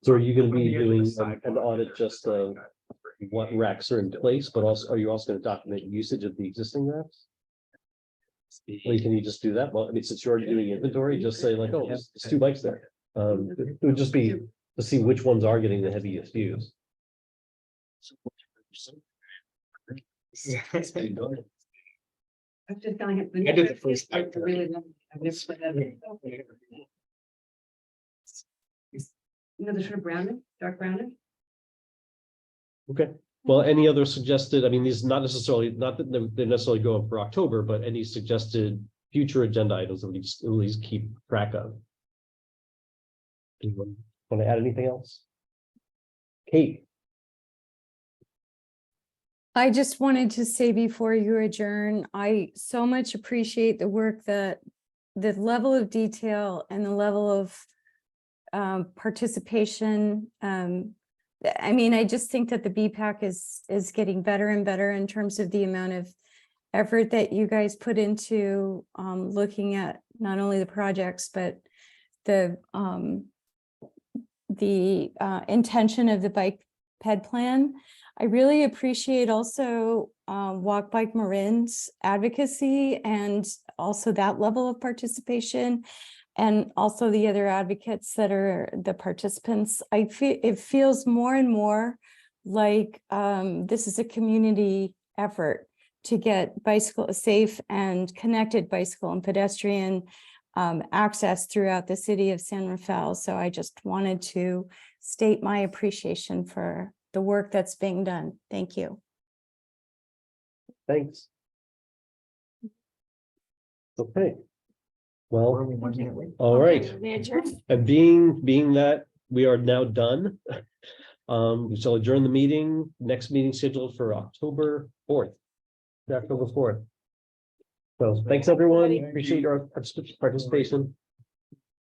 S1: So are you going to be doing an audit just of what racks are in place, but also, are you also going to document usage of the existing racks? Well, can you just do that? Well, I mean, since you're already doing inventory, just say like, oh, there's 2 bikes there. It would just be to see which ones are getting the heaviest use.
S8: I'm just telling it.
S7: I did the first
S8: I
S7: type.
S8: really love it. I've never put that in. You know, the sort of brownish, dark brownish.
S1: Okay, well, any other suggested, I mean, these not necessarily, not that they necessarily go up for October, but any suggested future agenda items that we just at least keep track of? Anyone want to add anything else? Kate?
S6: I just wanted to say before you adjourn, I so much appreciate the work that the level of detail and the level of participation. I mean, I just think that the BPAC is getting better and better in terms of the amount of effort that you guys put into looking at not only the projects, but the intention of the bike ped plan. I really appreciate also Walk Bike Marin's advocacy and also that level of participation, and also the other advocates that are the participants. I feel it feels more and more like this is a community effort to get safe and connected bicycle and pedestrian access throughout the city of San Rafael. So I just wanted to state my appreciation for the work that's being done. Thank you.
S1: Thanks. Okay. Well, all right. And being that we are now done, we shall adjourn the meeting. Next meeting scheduled for October 4th. October 4th. So thanks, everyone. Appreciate your participation.